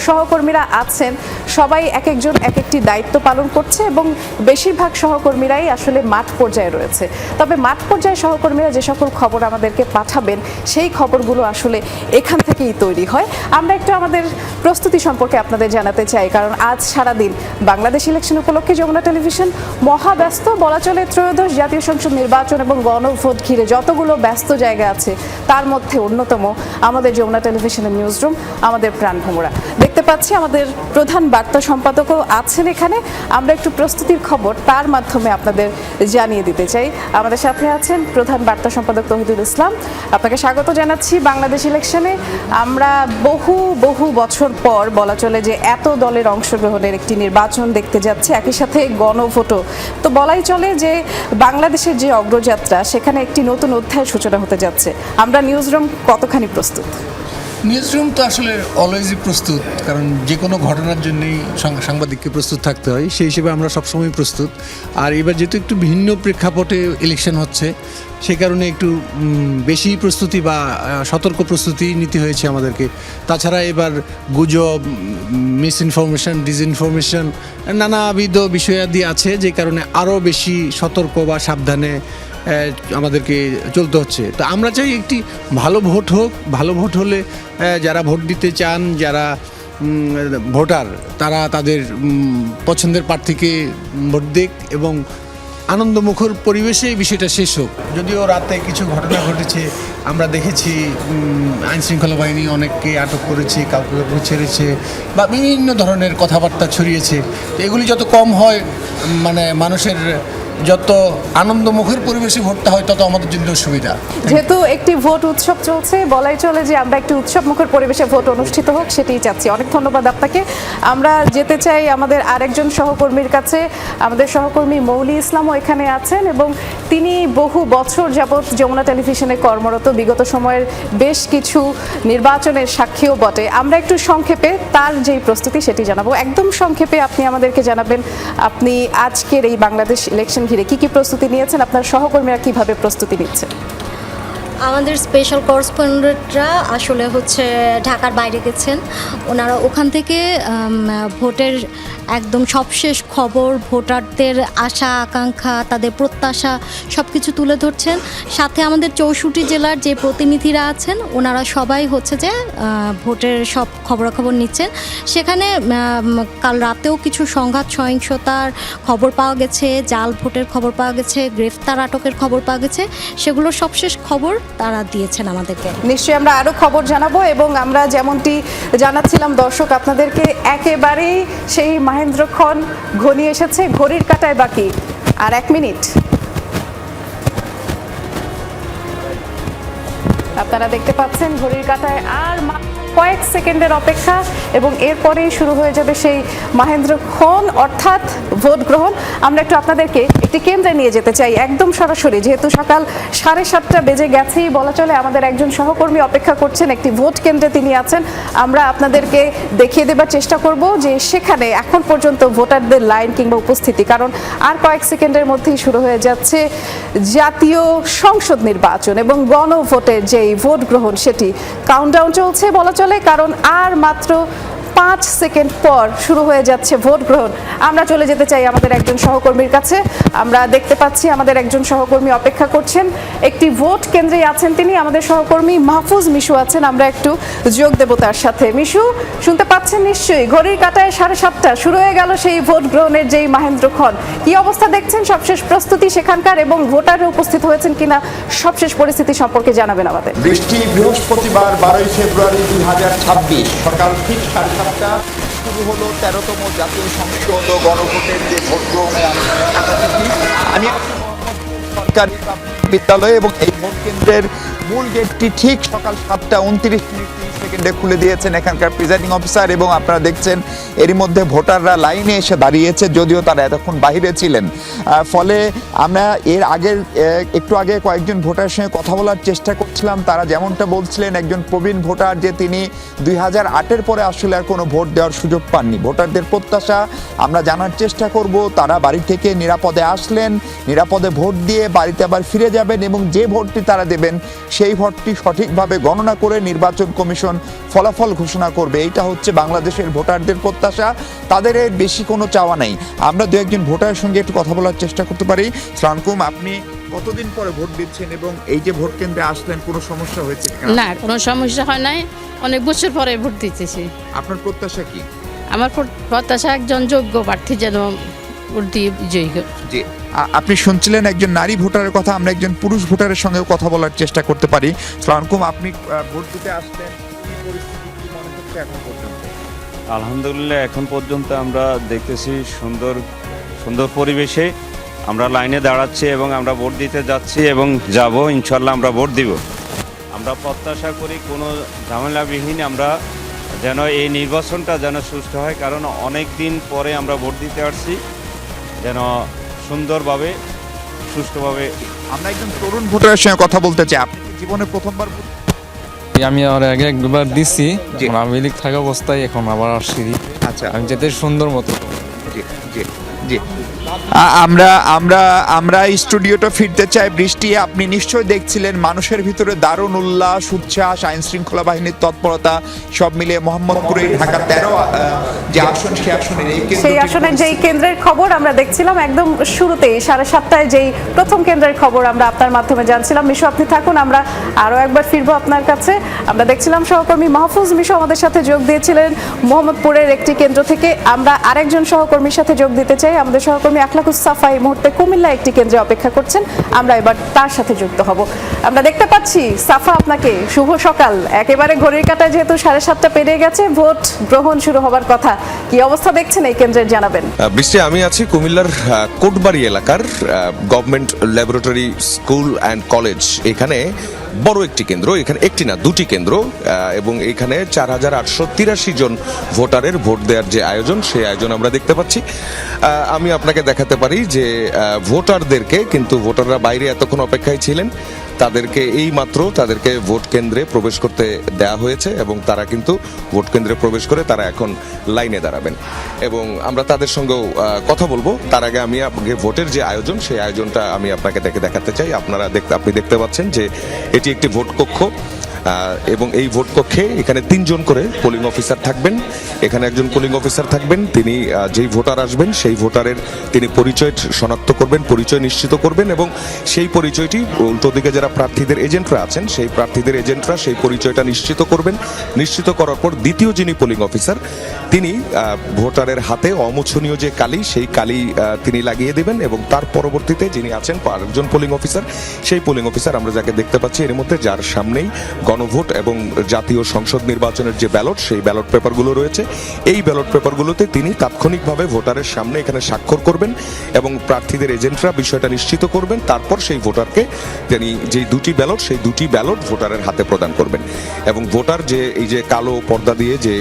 সহকর্মীরা আছেন সবাই এক একজন এক একটি দায়িত্ব পালন করছে এবং বেশিরভাগ সহকর্মীরাই আসলে মাঠ পর্যায়ে রয়েছে। তবে মাঠ পর্যায়ে সহকর্মীরা যে সকল খবর আমাদেরকে পাঠাবেন সেই খবরগুলো আসলে এখান থেকেই তৈরি হয়। আমরা একটু আমাদের প্রস্তুতি সম্পর্কে আপনাদের জানাতে চাই, কারণ আজ সারাদিন বাংলাদেশ ইলেকশন উপলক্ষে যমুনা টেলিভিশন মহাব্যস্ত। বলা চলে ত্রয়োদশ জাতীয় সংসদ নির্বাচন এবং গণভোট ঘিরে যতগুলো ব্যস্ত জায়গা আছে তার মধ্যে অন্যতম আমাদের যমুনা টেলিভিশনের নিউজ রুম, আমাদের প্রাণভোমরা। দেখতে পাচ্ছি আমাদের প্রধান বার্তা সম্পাদকও আছেন এখানে। আমরা একটু প্রস্তুতির খবর তার মাধ্যমে আপনাদের জানিয়ে দিতে চাই। আমাদের সাথে আছেন প্রধান বার্তা সম্পাদক তৌহিদুল ইসলাম। আপনাকে স্বাগত জানাচ্ছি বাংলাদেশ ইলেকশনে। আমরা বহু বছর পর বলা চলে যে এত দলের অংশগ্রহণের একটি নির্বাচন দেখতে যাচ্ছে, একই সাথে গণভোটও। তো বলাই চলে যে বাংলাদেশের যে অগ্রযাত্রা, সেখানে একটি নতুন অধ্যায়ের সূচনা হতে যাচ্ছে। আমরা নিউজ রুম কতখানি প্রস্তুত? নিউজ রুম তো আসলে অলওয়েজই প্রস্তুত, কারণ যে কোনো ঘটনার জন্যই সাংবাদিককে প্রস্তুত থাকতে হয়, সেই হিসেবে আমরা সবসময় প্রস্তুত। আর এবার যেহেতু একটু ভিন্ন প্রেক্ষাপটে ইলেকশন হচ্ছে, সে কারণে একটু বেশি প্রস্তুতি বা সতর্ক প্রস্তুতি নিতে হয়েছে আমাদেরকে। তাছাড়া এবার গুজব, মিস ইনফরমেশন, ডিসইনফরমেশন নানাবিধ বিষয়াদি আছে, যে কারণে আরও বেশি সতর্ক বা সাবধানে আমাদেরকে চলতে হচ্ছে। তো আমরা চাই একটি ভালো ভোট হোক। ভালো ভোট হলে যারা ভোট দিতে চান, যারা ভোটার, তারা তাদের পছন্দের প্রার্থীকে ভোট দিক এবং আনন্দমুখর পরিবেশে এই বিষয়টা শেষ হোক। যদিও রাতে কিছু ঘটনা ঘটেছে, আমরা দেখেছি আইন শৃঙ্খলা বাহিনী অনেককে আটক করেছে, কাউকে ছেড়েছে বা বিভিন্ন ধরনের কথাবার্তা ছড়িয়েছে। এগুলি যত কম হয়, মানে মানুষের যত আনন্দমুখর পরিবেশে ভোটটা হয়, তত আমাদের জন্য সুবিধা। যেহেতু একটি ভোট উৎসব চলছে, বলাই চলে যে আমরা একটি উৎসব মুখর পরিবেশে ভোট অনুষ্ঠিত হোক, সেটাই চাচ্ছি। অনেক ধন্যবাদ আপনাকে। আমরা যেতে চাই আমাদের আরেকজন সহকর্মীর কাছে। আমাদের সহকর্মী মৌলি ইসলামও এখানে আছেন এবং তিনি বহু বছর যাবৎ যমুনা টেলিভিশনে কর্মরত, বিগত সময়ের বেশ কিছু নির্বাচনের সাক্ষীও বটে। আমরা একটু সংক্ষেপে তার যেই প্রস্তুতি সেটি জানাবো। একদম সংক্ষেপে আপনি আমাদেরকে জানাবেন, আপনি আজকের এই বাংলাদেশ ইলেকশন ঘিরে কি কি প্রস্তুতি নিয়েছেন, আপনার সহকর্মীরা কিভাবে প্রস্তুতি নিচ্ছেন? আমাদের স্পেশাল করেসপন্ডেন্টরা আসলে হচ্ছে ঢাকার বাইরে গেছেন। ওনারা ওখান থেকে ভোটের একদম সবশেষ খবর, ভোটারদের আশা আকাঙ্ক্ষা, তাদের প্রত্যাশা সব কিছু তুলে ধরছেন। সাথে আমাদের 64 জেলার যে প্রতিনিধিরা আছেন ওনারা সবাই হচ্ছে যে ভোটের সব খবরাখবর নিচ্ছেন। সেখানে কাল রাতেও কিছু সংঘাত সহিংসতার খবর পাওয়া গেছে, জাল ভোটের খবর পাওয়া গেছে, গ্রেফতার আটকের খবর পাওয়া গেছে, সেগুলোর সবশেষ খবর তারা দিয়েছেন আমাদেরকে। নিশ্চয়ই আমরা আরো খবর জানাবো এবং আমরা যেমনটি জানাচ্ছিলাম দর্শক আপনাদেরকে, একেবারেই সেই মাহেন্দ্রক্ষণ ঘনিয়ে এসেছে, ঘড়ির কাঁটায় বাকি আর 1 মিনিট। আপনারা দেখতে পাচ্ছেন ঘড়ির কাঁটায় আর কয়েক সেকেন্ডের অপেক্ষা এবং এরপরেই শুরু হয়ে যাবে সেই মাহেন্দ্রক্ষণ অর্থাৎ ভোট গ্রহণ। আমরা একটু আপনাদেরকে একটি কেন্দ্রে নিয়ে যেতে চাই একদম সরাসরি, যেহেতু সকাল 7:30 বেজে গেছেই বলা চলে। আমাদের একজন সহকর্মী অপেক্ষা করছেন একটি ভোট কেন্দ্রে, তিনি আছেন। আমরা আপনাদেরকে দেখিয়ে দেবার চেষ্টা করব যে সেখানে এখন পর্যন্ত ভোটারদের লাইন কিংবা উপস্থিতি, কারণ আর কয়েক সেকেন্ডের মধ্যেই শুরু হয়ে যাচ্ছে জাতীয় সংসদ নির্বাচন এবং গণভোটের যেই ভোট গ্রহণ সেটি কাউন্টডাউন চলছে বলা চলে, কারণ আর মাত্র 5 সেকেন্ড পর শুরু হয়ে যাচ্ছে ভোট গ্রহণ। আমরা চলে যেতে চাই আমাদের একজন সহকর্মীর কাছে। আমরা দেখতে পাচ্ছি আমাদের একজন সহকর্মী অপেক্ষা করছেন, একটি ভোট কেন্দ্রে আছেন তিনি, আমাদের সহকর্মী মাহফুজ মিশু আছেন। আমরা একটু যোগ দেব তার সাথে। মিশু, শুনতে পাচ্ছেন নিশ্চয়ই? ঘড়ির কাঁটায় 7:30 শুরু হয়ে গেল সেই ভোট গ্রহণের যেই মাহেন্দ্রক্ষণ। কি অবস্থা দেখছেন, সবশেষ প্রস্তুতি সেখানকার এবং ভোটাররা উপস্থিত হয়েছেন কিনা সবশেষ পরিস্থিতি সম্পর্কে জানাবেন আমাদের। বৃষ্টি বৃহস্পতিবার 12 ফেব্রুয়ারি 2026 সকাল ঠিক 7:30 শুরু হলো 13তম জাতীয় সংসদ ও গণভোটের যে ভোট গ্রহণে আমি সরকারি বিদ্যালয়ে এবং এই ভোট কেন্দ্রের মূল গেটটি ঠিক সকাল 7:29 খুলে দিয়েছেন এখানকার প্রিজাইডিং অফিসার এবং আপনারা দেখছেন এরই মধ্যে ভোটাররা লাইনে এসে দাঁড়িয়েছে, যদিও তারা এতক্ষণ বাইরে ছিলেন। ফলে আমরা এর আগের একটু আগে কয়েকজন ভোটারের সঙ্গে কথা বলার চেষ্টা করছিলাম। তারা যেমনটা বলছিলেন, একজন প্রবীণ ভোটার যে তিনি 2008-এর পরে আসলে আর কোনো ভোট দেওয়ার সুযোগ পাননি। ভোটারদের প্রত্যাশা আমরা জানার চেষ্টা করব। তারা বাড়ি থেকে নিরাপদে আসলেন, নিরাপদে ভোট দিয়ে বাড়িতে আবার ফিরে যাবেন এবং যে ভোটটি তারা দেবেন সেই ভোটটি সঠিকভাবে গণনা করে নির্বাচন কমিশন ফলাফল ঘোষণা করবে। এইটা হচ্ছে বাংলাদেশের ভোটারদের প্রত্যাশা। তাদের এর বেশি কোনো চাওয়া নেই। আমরা দু একজন ভোটারের সঙ্গে একটু কথা বলার চেষ্টা করতে পারি। সালামকুম, আপনি কতদিন পরে ভোট দিচ্ছেন এবং এই যে ভোট কেন্দ্রে আসলেন কোনো সমস্যা হয়েছে কিনা? না, কোনো সমস্যা হয় নাই, অনেক বছর পরে ভোট দিতেছি। আপনার প্রত্যাশা কি? আমার প্রত্যাশা একজন যোগ্য প্রার্থী যেন ভোট দিয়ে জয়ী হোক। জি, আপনি শুনছিলেন একজন নারী ভোটারের কথা। আমরা একজন পুরুষ ভোটারের সঙ্গেও কথা বলার চেষ্টা করতে পারি। সালামকুম, আপনি ভোট দিতে আসলেন, কি পরিস্থিতি কি মনে হচ্ছে এখন পর্যন্ত? আলহামদুলিল্লাহ, এখন পর্যন্ত আমরা দেখতেছি সুন্দর সুন্দর পরিবেশে আমরা লাইনে দাঁড়াচ্ছি এবং আমরা ভোট দিতে যাচ্ছি এবং যাব। ইনশাল্লাহ আমরা ভোট দিব। আমরা প্রত্যাশা করি কোনো ঝামেলাবিহীন আমরা যেন এই নির্বাচনটা যেন সুষ্ঠু হয়, কারণ অনেক দিন পরে আমরা ভোট দিতে আসছি, যেন সুন্দরভাবে সুষ্ঠুভাবে। আমরা একজন তরুণ ভোটারের সঙ্গে কথা বলতে চাই। আপনি কি জীবনে প্রথমবার ভোট? আমি আর আগে একবার দিছি, আওয়ামী লীগ থাকা অবস্থায় এখন আবার আসছি। আচ্ছা, আমি যেতে সুন্দর মতো। জি জি জি। আমরা স্টুডিওটা ফিরতে চাই। বৃষ্টি, আপনি নিশ্চয়ই দেখছিলেন মানুষের ভিতরে দারুণ উল্লাস, উচ্ছ্বাস, আইন শৃঙ্খলা বাহিনীর তৎপরতা সব মিলিয়ে মোহাম্মদপুরে ঢাকা 13 যে আসন সেই আসনের যেই কেন্দ্রের খবর আমরা দেখছিলাম একদম শুরুতেই 7:30 যেই প্রথম কেন্দ্রের খবর আমরা আপনার মাধ্যমে জানছিলাম। মিশু, আপনি থাকুন, আমরা আরও একবার ফিরবো আপনার কাছে। আমরা দেখছিলাম সহকর্মী মাহফুজ মিশু আমাদের সাথে যোগ দিয়েছিলেন মোহাম্মদপুরের একটি কেন্দ্র থেকে। আমরা আরেকজন সহকর্মীর সাথে যোগ দিতে চাই। আমাদের সহকর্মী আখলাকুস সাফা এই মুহূর্তে কুমিল্লা একটি কেন্দ্রে অপেক্ষা করছেন। আমরা এবার তার সাথে যুক্ত হব। আমরা দেখতে পাচ্ছি সাফা, আপনাকে শুভ সকাল। একেবারে ঘড়ির কাঁটায় যেহেতু 7:30 পেরিয়ে গেছে, ভোট গ্রহণ শুরু হবার কথা, কি অবস্থা দেখছেন এই কেন্দ্রের জানাবেন। বৃষ্টি, আমি আছি কুমিল্লার কোটবাড়ি এলাকার government laboratory school and college. এখানে বড় একটি কেন্দ্র, এখানে একটি না দুটি কেন্দ্র, এবং এখানে 4883 জন ভোটারের ভোট দেওয়ার যে আয়োজন, সেই আয়োজন আমরা দেখতে পাচ্ছি। আমি আপনাকে দেখাতে পারি যে ভোটারদেরকে, কিন্তু ভোটাররা বাইরে এতক্ষণ অপেক্ষায় ছিলেন। তাদেরকে তাদেরকে ভোট কেন্দ্রে প্রবেশ করতে দেয়া হয়েছে এবং তারা কিন্তু ভোট কেন্দ্রে প্রবেশ করে তারা এখন লাইনে দাঁড়াবেন এবং আমরা তাদের সঙ্গেও কথা বলবো। তার আগে আমি আপনাকে ভোটের যে আয়োজন সেই আয়োজনটা আমি আপনাকে দেখাতে চাই। আপনি দেখতে পাচ্ছেন যে এটি একটি ভোট কক্ষ এবং এই ভোট কক্ষে এখানে 3 জন করে পোলিং অফিসার থাকবেন। এখানে একজন পোলিং অফিসার থাকবেন, তিনি যেই ভোটার আসবেন সেই ভোটারের তিনি পরিচয় শনাক্ত করবেন, পরিচয় নিশ্চিত করবেন এবং সেই পরিচয়টি উল্টো দিকে যারা প্রার্থীদের এজেন্টরা আছেন সেই প্রার্থীদের এজেন্টরা সেই পরিচয়টা নিশ্চিত করবেন। নিশ্চিত করার পর দ্বিতীয় যিনি পোলিং অফিসার তিনি ভোটারের হাতে অমোছনীয় যে কালি সেই কালি তিনি লাগিয়ে দেবেন এবং তার পরবর্তীতে যিনি আছেন আরেকজন পোলিং অফিসার, সেই পোলিং অফিসার আমরা যাকে দেখতে পাচ্ছি এর মধ্যে যার সামনেই গণভোট এবং জাতীয় সংসদ নির্বাচনের যে ব্যালট সেই ব্যালট পেপারগুলো রয়েছে, এই ব্যালট পেপারগুলোতে তিনি তাৎক্ষণিকভাবে ভোটারের সামনে এখানে স্বাক্ষর করবেন এবং প্রার্থীদের এজেন্টরা বিষয়টা নিশ্চিত করবেন। তারপর সেই ভোটারকে তিনি যেই সেই দুটি ব্যালট ভোটারের হাতে প্রদান করবেন এবং ভোটার যে এই যে কালো পর্দা দিয়ে যে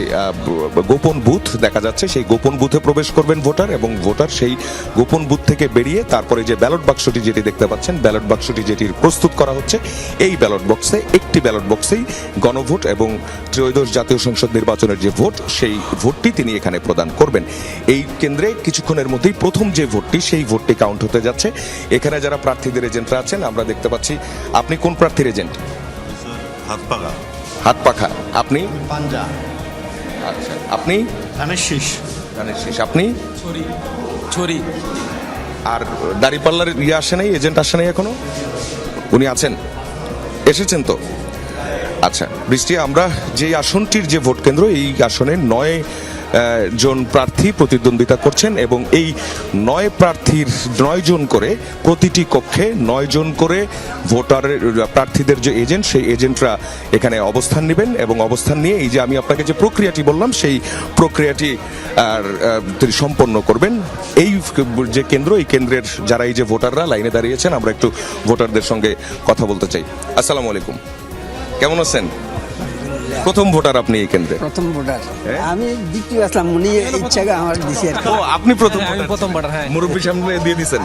গোপন বুথ দেখা যাচ্ছে সেই গোপন বুথে প্রবেশ করবেন ভোটার এবং ভোটার সেই গোপন বুথ থেকে বেরিয়ে তারপরে যে ব্যালট বাক্সটি যেটি দেখতে পাচ্ছেন, ব্যালট বাক্সটি যেটির প্রস্তুত করা হচ্ছে, এই ব্যালট বক্সে একটি ব্যালট বক্সেই গণভোট এবং ত্রয়োদশ জাতীয় সংসদ নির্বাচনের যে ভোট সেই ভোটটি তিনি এখানে প্রদান করবেন। এই কেন্দ্রে কিছুক্ষণের মধ্যেই প্রথম যে ভোটটি সেই ভোটটি কাউন্ট হতে যাচ্ছে। এখানে যারা প্রার্থীদের এজেন্টরা আছেন আমরা দেখতে পাচ্ছি। আপনি কোন প্রার্থীর এজেন্ট? হাতপাখা। আপনি পাঞ্জা। আচ্ছা, আপনি ধানের শীষ। আপনি ছড়ি। আর দাঁড়িপাল্লার আসে নাই, এজেন্ট আসে নাই এখনো? উনি আছেন, এসেছেন তো? আচ্ছা বৃষ্টি, আমরা যে আসনটির যে ভোট কেন্দ্র এই আসনে 9 জন প্রার্থী প্রতিদ্বন্দ্বিতা করছেন এবং এই 9 প্রার্থীর 9 জন করে প্রতিটি কক্ষে 9 জন করে প্রার্থীদের যে এজেন্ট সেই এজেন্টরা এখানে অবস্থান নেবেন এবং অবস্থান নিয়ে এই যে আমি আপনাকে যে প্রক্রিয়াটি বললাম সেই প্রক্রিয়াটি তিনি সম্পন্ন করবেন। এই যে কেন্দ্র, এই কেন্দ্রের যারা এই যে ভোটাররা লাইনে দাঁড়িয়েছেন আমরা একটু ভোটারদের সঙ্গে কথা বলতে চাই। আসসালামু আলাইকুম, কেমন আছেন? প্রথম ভোটার আপনি এই কেন্দ্রে? প্রথম ভোটার আমি, দ্বিতীয় আসলাম উনি ইচ্ছা আমার দিছি আর কি। ও আপনি প্রথম ভোটার? হ্যাঁ, মুরব্বি সামনে দিয়ে দিয়েছেন?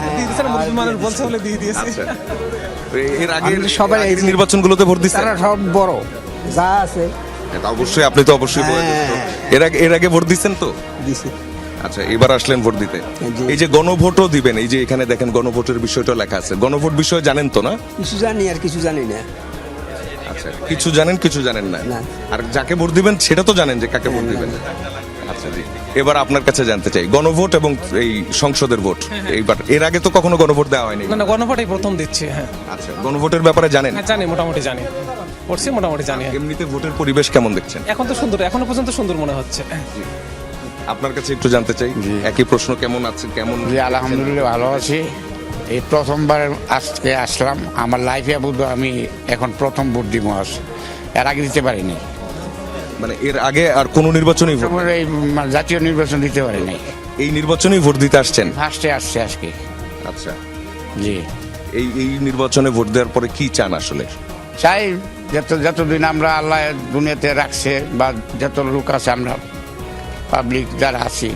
মুরব্বি মানুষ বলছে বলে দিয়ে দিয়েছি। আচ্ছা, এর আগে সবাই এই নির্বাচনগুলোতে ভোট দিচ্ছেন? তারা সব বড় যা আছে। অবশ্যই, আপনি তো অবশ্যই এর আগে ভোট দিচ্ছেন তো? দিছি। আচ্ছা, এবার আসলেন ভোট দিতে। এই যে গণভোটও দিবেন, এই যে এখানে দেখেন গণভোটের বিষয়টা লেখা আছে, গণভোট বিষয়ে জানেন তো? না কিছু জানি আর কিছু জানি না। আচ্ছা, কিছু জানেন কিছু জানেন না। আর যাকে ভোট দিবেন সেটা তো জানেন যে কাকে ভোট দিবেন। আচ্ছা জি, এবার আপনার কাছে জানতে চাই গণভোট এবং এই সংসদের ভোট, এইবার এর আগে তো কখনো গণভোট দেওয়া হয়নি? না, গণভোটই প্রথম দিচ্ছি। হ্যাঁ। আচ্ছা, গণভোটের ব্যাপারে জানেন? জানি, মোটামুটি জানি, পড়ছি মোটামুটি জানি। এমনিতে ভোটের পরিবেশ কেমন দেখছেন? এখন তো সুন্দর, এখনো পর্যন্ত সুন্দর মনে হচ্ছে। আপনার কাছে একটু জানতে চাই একই প্রশ্ন, কেমন আছেন? কেমন? আলহামদুলিল্লাহ ভালো আছি। এই প্রথমবার আজকে আসলাম আমার লাইফে, আমি এখন প্রথম ভোট দিব। এর আগে দিতে পারিনি। মানে এর আগে আর কোনো নির্বাচনই এই জাতীয় নির্বাচন দিতে পারিনি। এই নির্বাচনেই ভোট দিতে আসছেন? ফার্স্টে আসছে আজকে। আচ্ছা জি, এই নির্বাচনে ভোট দেওয়ার পরে কি চান আসলে? চাই যতদিন আমরা আল্লাহ দুনিয়াতে রাখছে বা যত লোক আছে আমরা পাবলিক যারা আছি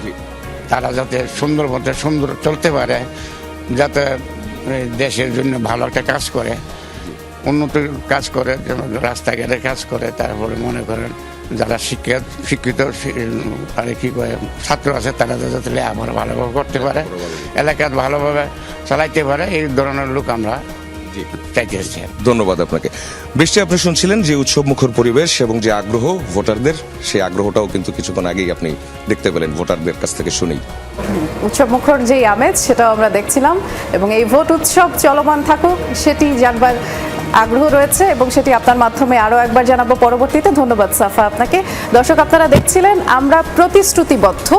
তারা যাতে সুন্দর মতো সুন্দর চলতে পারে, যাতে দেশের জন্য ভালো একটা কাজ করে, উন্নতির কাজ করে, রাস্তাঘাটে কাজ করে। তারপরে মনে করেন যারা শিক্ষিত মানে কি করে ছাত্র আছে তারা যাতে আবার ভালোভাবে করতে পারে, এলাকা ভালোভাবে চালাইতে পারে, এই ধরনের লোক আমরা চাইতেছি। ধন্যবাদ আপনাকে। বৃষ্টি, আপনি শুনছিলেন যে উৎসব মুখর পরিবেশ এবং যে আগ্রহ ভোটারদের, সেই আগ্রহটাও কিন্তু কিছুক্ষণ আগেই আপনি দেখতে পেলেন ভোটারদের কাছ থেকে শুনেই। উৎসব মুখর যে আমেজ সেটাও আমরা দেখছিলাম এবং এই ভোট উৎসব চলমান থাকুক সেটি জানবার আগ্রহ রয়েছে এবং সেটি আপনার মাধ্যমে আরও একবার জানাবো পরবর্তীতে। ধন্যবাদ সাফা আপনাকে। দর্শক, আপনারা দেখছিলেন আমরা প্রতিশ্রুতিবদ্ধ,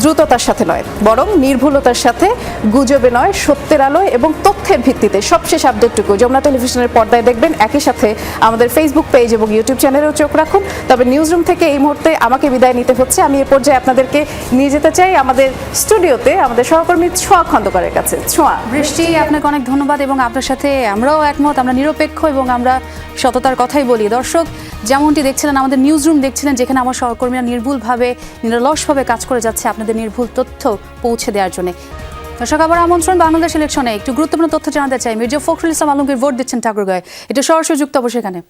দ্রুততার সাথে নয় বরং নির্ভুলতার সাথে, গুজবে নয় সত্যের আলোয় এবং তথ্যের ভিত্তিতে সবশেষ আপডেটটুকু যমুনা টেলিভিশনের পর্দায় দেখবেন। একই সাথে আমাদের ফেসবুক পেজ এবং ইউটিউব চ্যানেলেও চোখ রাখুন। তবে নিউজরুম থেকে এই মুহূর্তে আমাকে বিদায় নিতে হচ্ছে। আমি এ পর্যায়ে আপনাদেরকে নিয়ে যেতে চাই আমাদের স্টুডিওতে আমাদের সহকর্মী ছোঁয়া খন্দকারের কাছে। ছোঁয়া। বৃষ্টি, আপনাকে অনেক ধন্যবাদ এবং আপনার সাথে আমরাও একমত, আমরা নিরপেক্ষ এবং আমরা সততার কথাই বলি। দর্শক, যেমনটি দেখছিলেন আমাদের নিউজরুম দেখছিলেন, যেখানে আমার সহকর্মীরা নির্ভুলভাবে নিরলসভাবে কাজ করে যাচ্ছে আপনাদের নির্ভুল তথ্য পৌঁছে দেওয়ার জন্য। দর্শক আবার আমন্ত্রণ বাংলাদেশ ইলেকশনে একটু গুরুত্বপূর্ণ তথ্য জানাতে চাই। মির্জা ফখরুল ইসলাম আলমগীর ভোট দিচ্ছেন ঠাকুরগাঁয়ে, এটা সরাসরি যুক্ত অবশ্যই এখানে।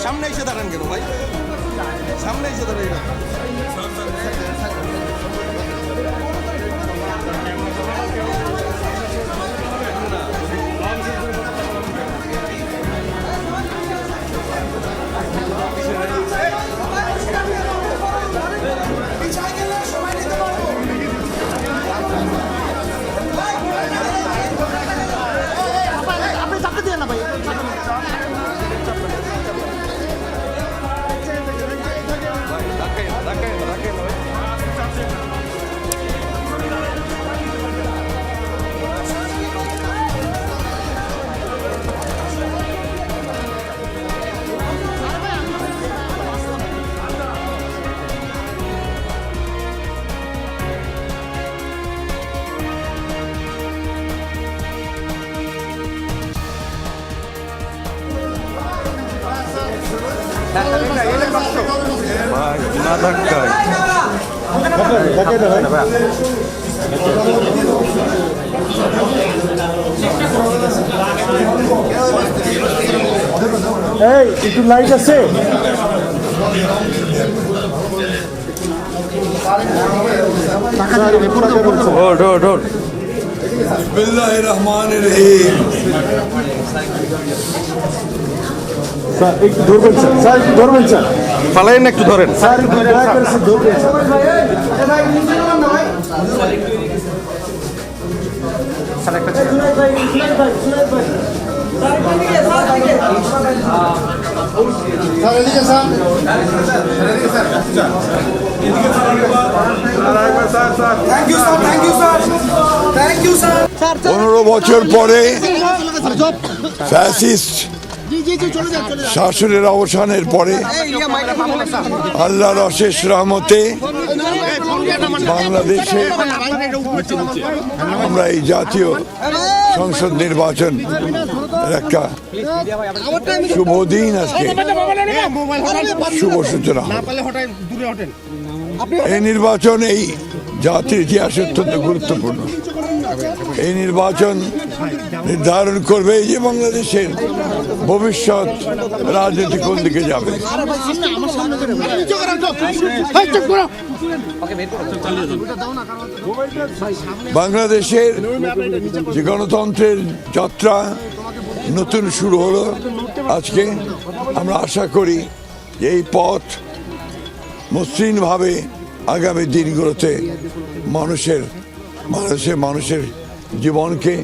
সামনে এসে দাঁড়ান কেন ভাই, সামনে এসে দাঁড়ান। একটু লাইট আছে, একটু ধরবেন স্যার, স্যার একটু ধরবেন স্যার, পালাইন একটু ধরেন স্যার, ধরবেন স্যার। 15 বছর পরে ফ্যাসিস্ট শাসনের অবসানের পরে আল্লাহর অশেষ রহমতে বাংলাদেশে আমরা এই জাতীয় সংসদ নির্বাচন একটা শুভ দিন, আজকে শুভ সূচনা। এই নির্বাচন এই জাতির ইতিহাসে অত্যন্ত গুরুত্বপূর্ণ। এই নির্বাচন নির্ধারণ করবে যে বাংলাদেশের ভবিষ্যৎ রাজনীতি কোন দিকে যাবে। বাংলাদেশের যে গণতন্ত্রের যাত্রা নতুন শুরু হলো আজকে, আমরা আশা করি যে এই পথ মসৃণভাবে আগামী দিনগুলোতে মানুষের জীবনকে,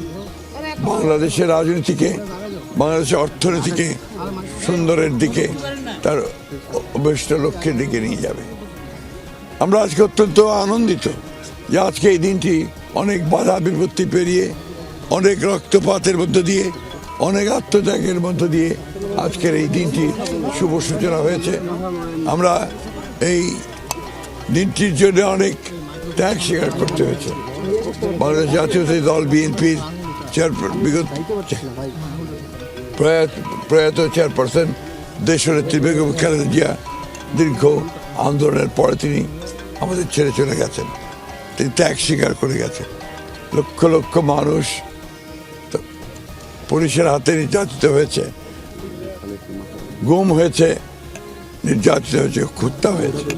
বাংলাদেশের রাজনীতিকে, বাংলাদেশের অর্থনীতিকে সুন্দরের দিকে, তার অভিষ্ট লক্ষ্যের দিকে নিয়ে যাবে। আমরা আজকে অত্যন্ত আনন্দিত যে আজকে এই দিনটি অনেক বাধা বিপত্তি পেরিয়ে, অনেক রক্তপাতের মধ্য দিয়ে, অনেক আত্মত্যাগের মধ্য দিয়ে আজকের এই দিনটি শুভ সূচনা হয়েছে। আমরা এই দিনটির জন্য অনেক ত্যাগ স্বীকার করতে হয়েছে। বাংলাদেশ জাতীয়তাবাদী দল বিএনপির প্রয়াত চেয়ারপারসন দেশনেত্রী বেগম খালেদা জিয়া দীর্ঘ আন্দোলনের পরে তিনি আমাদের ছেড়ে চলে গেছেন। তিনি ত্যাগ স্বীকার করে গেছেন। লক্ষ লক্ষ মানুষ পুলিশের হাতে নির্যাতিত হয়েছে, গুম হয়েছে, নির্যাতিত হয়েছে, হত্যা হয়েছে।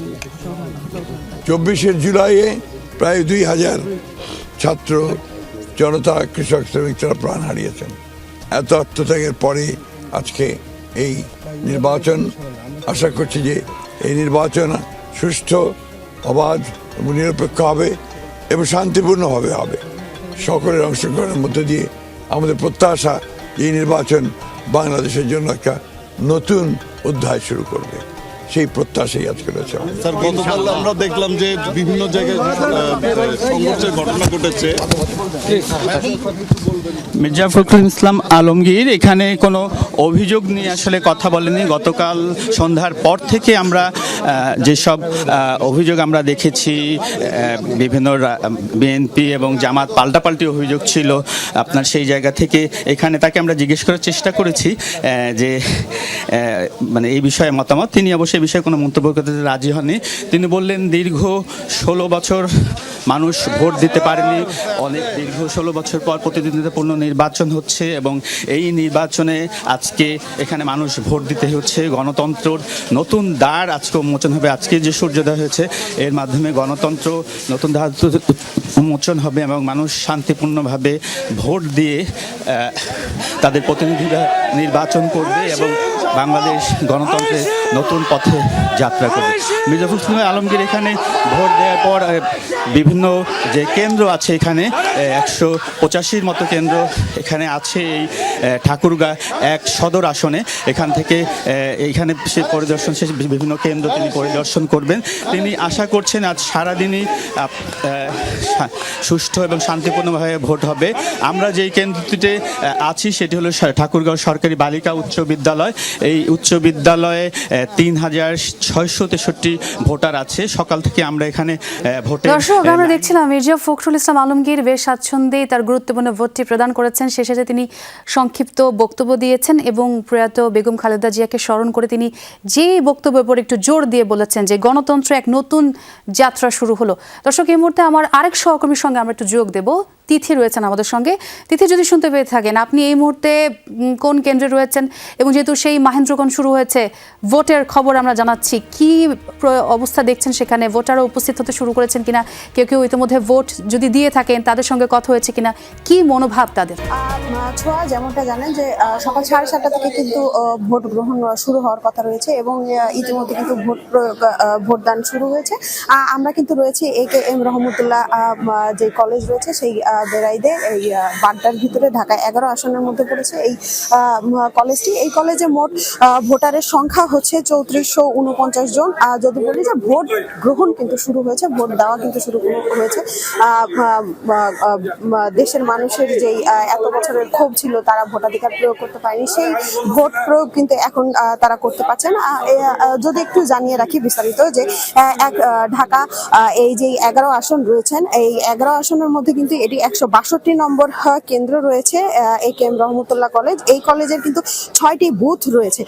24শে জুলাইয়ে প্রায় 2000 ছাত্র জনতা, কৃষক, শ্রমিক তারা প্রাণ হারিয়েছেন। এত আত্মত্যাগের পরে আজকে এই নির্বাচন, আশা করছি যে এই নির্বাচন সুষ্ঠু, অবাধ এবং নিরপেক্ষ হবে এবং শান্তিপূর্ণভাবে হবে। সকলের অংশগ্রহণের মধ্য দিয়ে আমাদের প্রত্যাশা এই নির্বাচন বাংলাদেশের জন্য একটা নতুন অধ্যায় শুরু করবে। সেই প্রত্যাশাই আজকে রয়েছে। স্যার, গতকাল আমরা দেখলাম যে বিভিন্ন জায়গায় সংঘর্ষের ঘটনা ঘটেছে। মির্জা ফখরুল ইসলাম আলমগীর এখানে কোনো অভিযোগ নিয়ে আসলে কথা বলেনি। গতকাল সন্ধ্যার পর থেকে আমরা যেসব অভিযোগ আমরা দেখেছি, বিভিন্ন বিএনপি এবং জামাত পাল্টাপাল্টি অভিযোগ ছিল আপনার, সেই জায়গা থেকে এখানে তাকে আমরা জিজ্ঞেস করার চেষ্টা করেছি যে মানে এই বিষয়ে মতামত। তিনি অবশ্যই এই বিষয়ে কোনো মন্তব্য করতে রাজি হননি। তিনি বললেন দীর্ঘ 16 বছর মানুষ ভোট দিতে পারেনি, অনেক দীর্ঘ 16 বছর পর প্রতিদ্বন্দ্বিতাপূর্ণ নির্বাচন হচ্ছে এবং এই নির্বাচনে আজকে এখানে মানুষ ভোট দিতে হচ্ছে। গণতন্ত্রর নতুন দ্বার আজকে উন্মোচন হবে। আজকে যে সূর্যোদয় হয়েছে এর মাধ্যমে গণতন্ত্র নতুন দ্বার উন্মোচন হবে এবং মানুষ শান্তিপূর্ণভাবে ভোট দিয়ে তাদের প্রতিনিধিরা নির্বাচন করবে এবং বাংলাদেশ গণতন্ত্রের নতুন পথে যাত্রা করবে। মির্জা ফখরুল ইসলাম আলমগীর এখানে ভোট দেওয়ার পর বিভিন্ন যে কেন্দ্র আছে এখানে 185 মতো কেন্দ্র এখানে আছে এই ঠাকুরগাঁ 1 সদর আসনে। এখান থেকে এইখানে সে পরিদর্শন শেষে বিভিন্ন কেন্দ্র তিনি পরিদর্শন করবেন। তিনি আশা করছেন আজ সারাদিনই সুষ্ঠু এবং শান্তিপূর্ণভাবে ভোট হবে। আমরা যেই কেন্দ্রটিতে আছি সেটি হলো ঠাকুরগাঁও সরকারি বালিকা উচ্চ বিদ্যালয়। এই উচ্চ বিদ্যালয়ে 3663 ভোটার আছে। সকাল থেকে আমরা এখানে ভোটে দর্শক আমরা দেখছিলাম মির্জা ফখরুল ইসলাম আলমগীর বেশ স্বাচ্ছন্দ্যে তার গুরুত্বপূর্ণ ভোটটি প্রদান করেছেন। শেষে তিনি সংক্ষিপ্ত বক্তব্য দিয়েছেন এবং প্রয়াত বেগম খালেদা জিয়াকে স্মরণ করে তিনি যে বক্তব্যের উপর একটু জোর দিয়ে বলেছেন যে গণতন্ত্র এক নতুন যাত্রা শুরু হলো। দর্শক এই মুহূর্তে আমার আরেক সহকর্মীর সঙ্গে আমরা একটু যোগ দেব। তিথি রয়েছেন আমাদের সঙ্গে। তিথি, যদি শুনতে পেয়ে থাকেন, আপনি এই মুহূর্তে কোন কেন্দ্রে রয়েছেন এবং যেহেতু সেই মাহেন্দ্রগঞ্জ শুরু হয়েছে, ভোটের খবর আমরা জানাচ্ছি, কি অবস্থা দেখছেন সেখানে? ভোটাররা উপস্থিত হতে শুরু করেছেন কিনা? কেউ কেউ ইতিমধ্যে ভোট যদি দিয়ে থাকেন তাদের সঙ্গে কথা হয়েছে কিনা? কি মনোভাব তাদের? ছোঁয়া যেমনটা জানেন যে সকাল 7:30 থেকে কিন্তু ভোট গ্রহণ শুরু হওয়ার কথা রয়েছে এবং ইতিমধ্যে কিন্তু ভোটদান শুরু হয়েছে। আমরা কিন্তু রয়েছি AKM রহমতুল্লাহ যে কলেজ রয়েছে সেই বেড়াইদে, এই বাড্ডার ভিতরে, ঢাকা 11 আসনের মধ্যে পড়েছে এই কলেজটি। এই কলেজে মোট ভোটারের সংখ্যা হচ্ছে 3449 জন। যদি বলি যে ভোট গ্রহণ কিন্তু শুরু হয়েছে, ভোট দেওয়া কিন্তু শুরু হয়েছে। দেশের মানুষের যেই এত বছরের ক্ষোভ ছিল, তারা ভোটাধিকার প্রয়োগ করতে পারেনি, সেই ভোট প্রয়োগ কিন্তু এখন তারা করতে পারছেন। যদি একটু জানিয়ে রাখি বিস্তারিত যে ঢাকা এই যে 11 আসন রয়েছেন, এই 11 আসনের মধ্যে কিন্তু এটি 162 নম্বর কেন্দ্র রয়েছে AKM রহমতুল্লাহ কলেজ। এই কলেজের কিন্তু 6টি বুথ রয়েছে।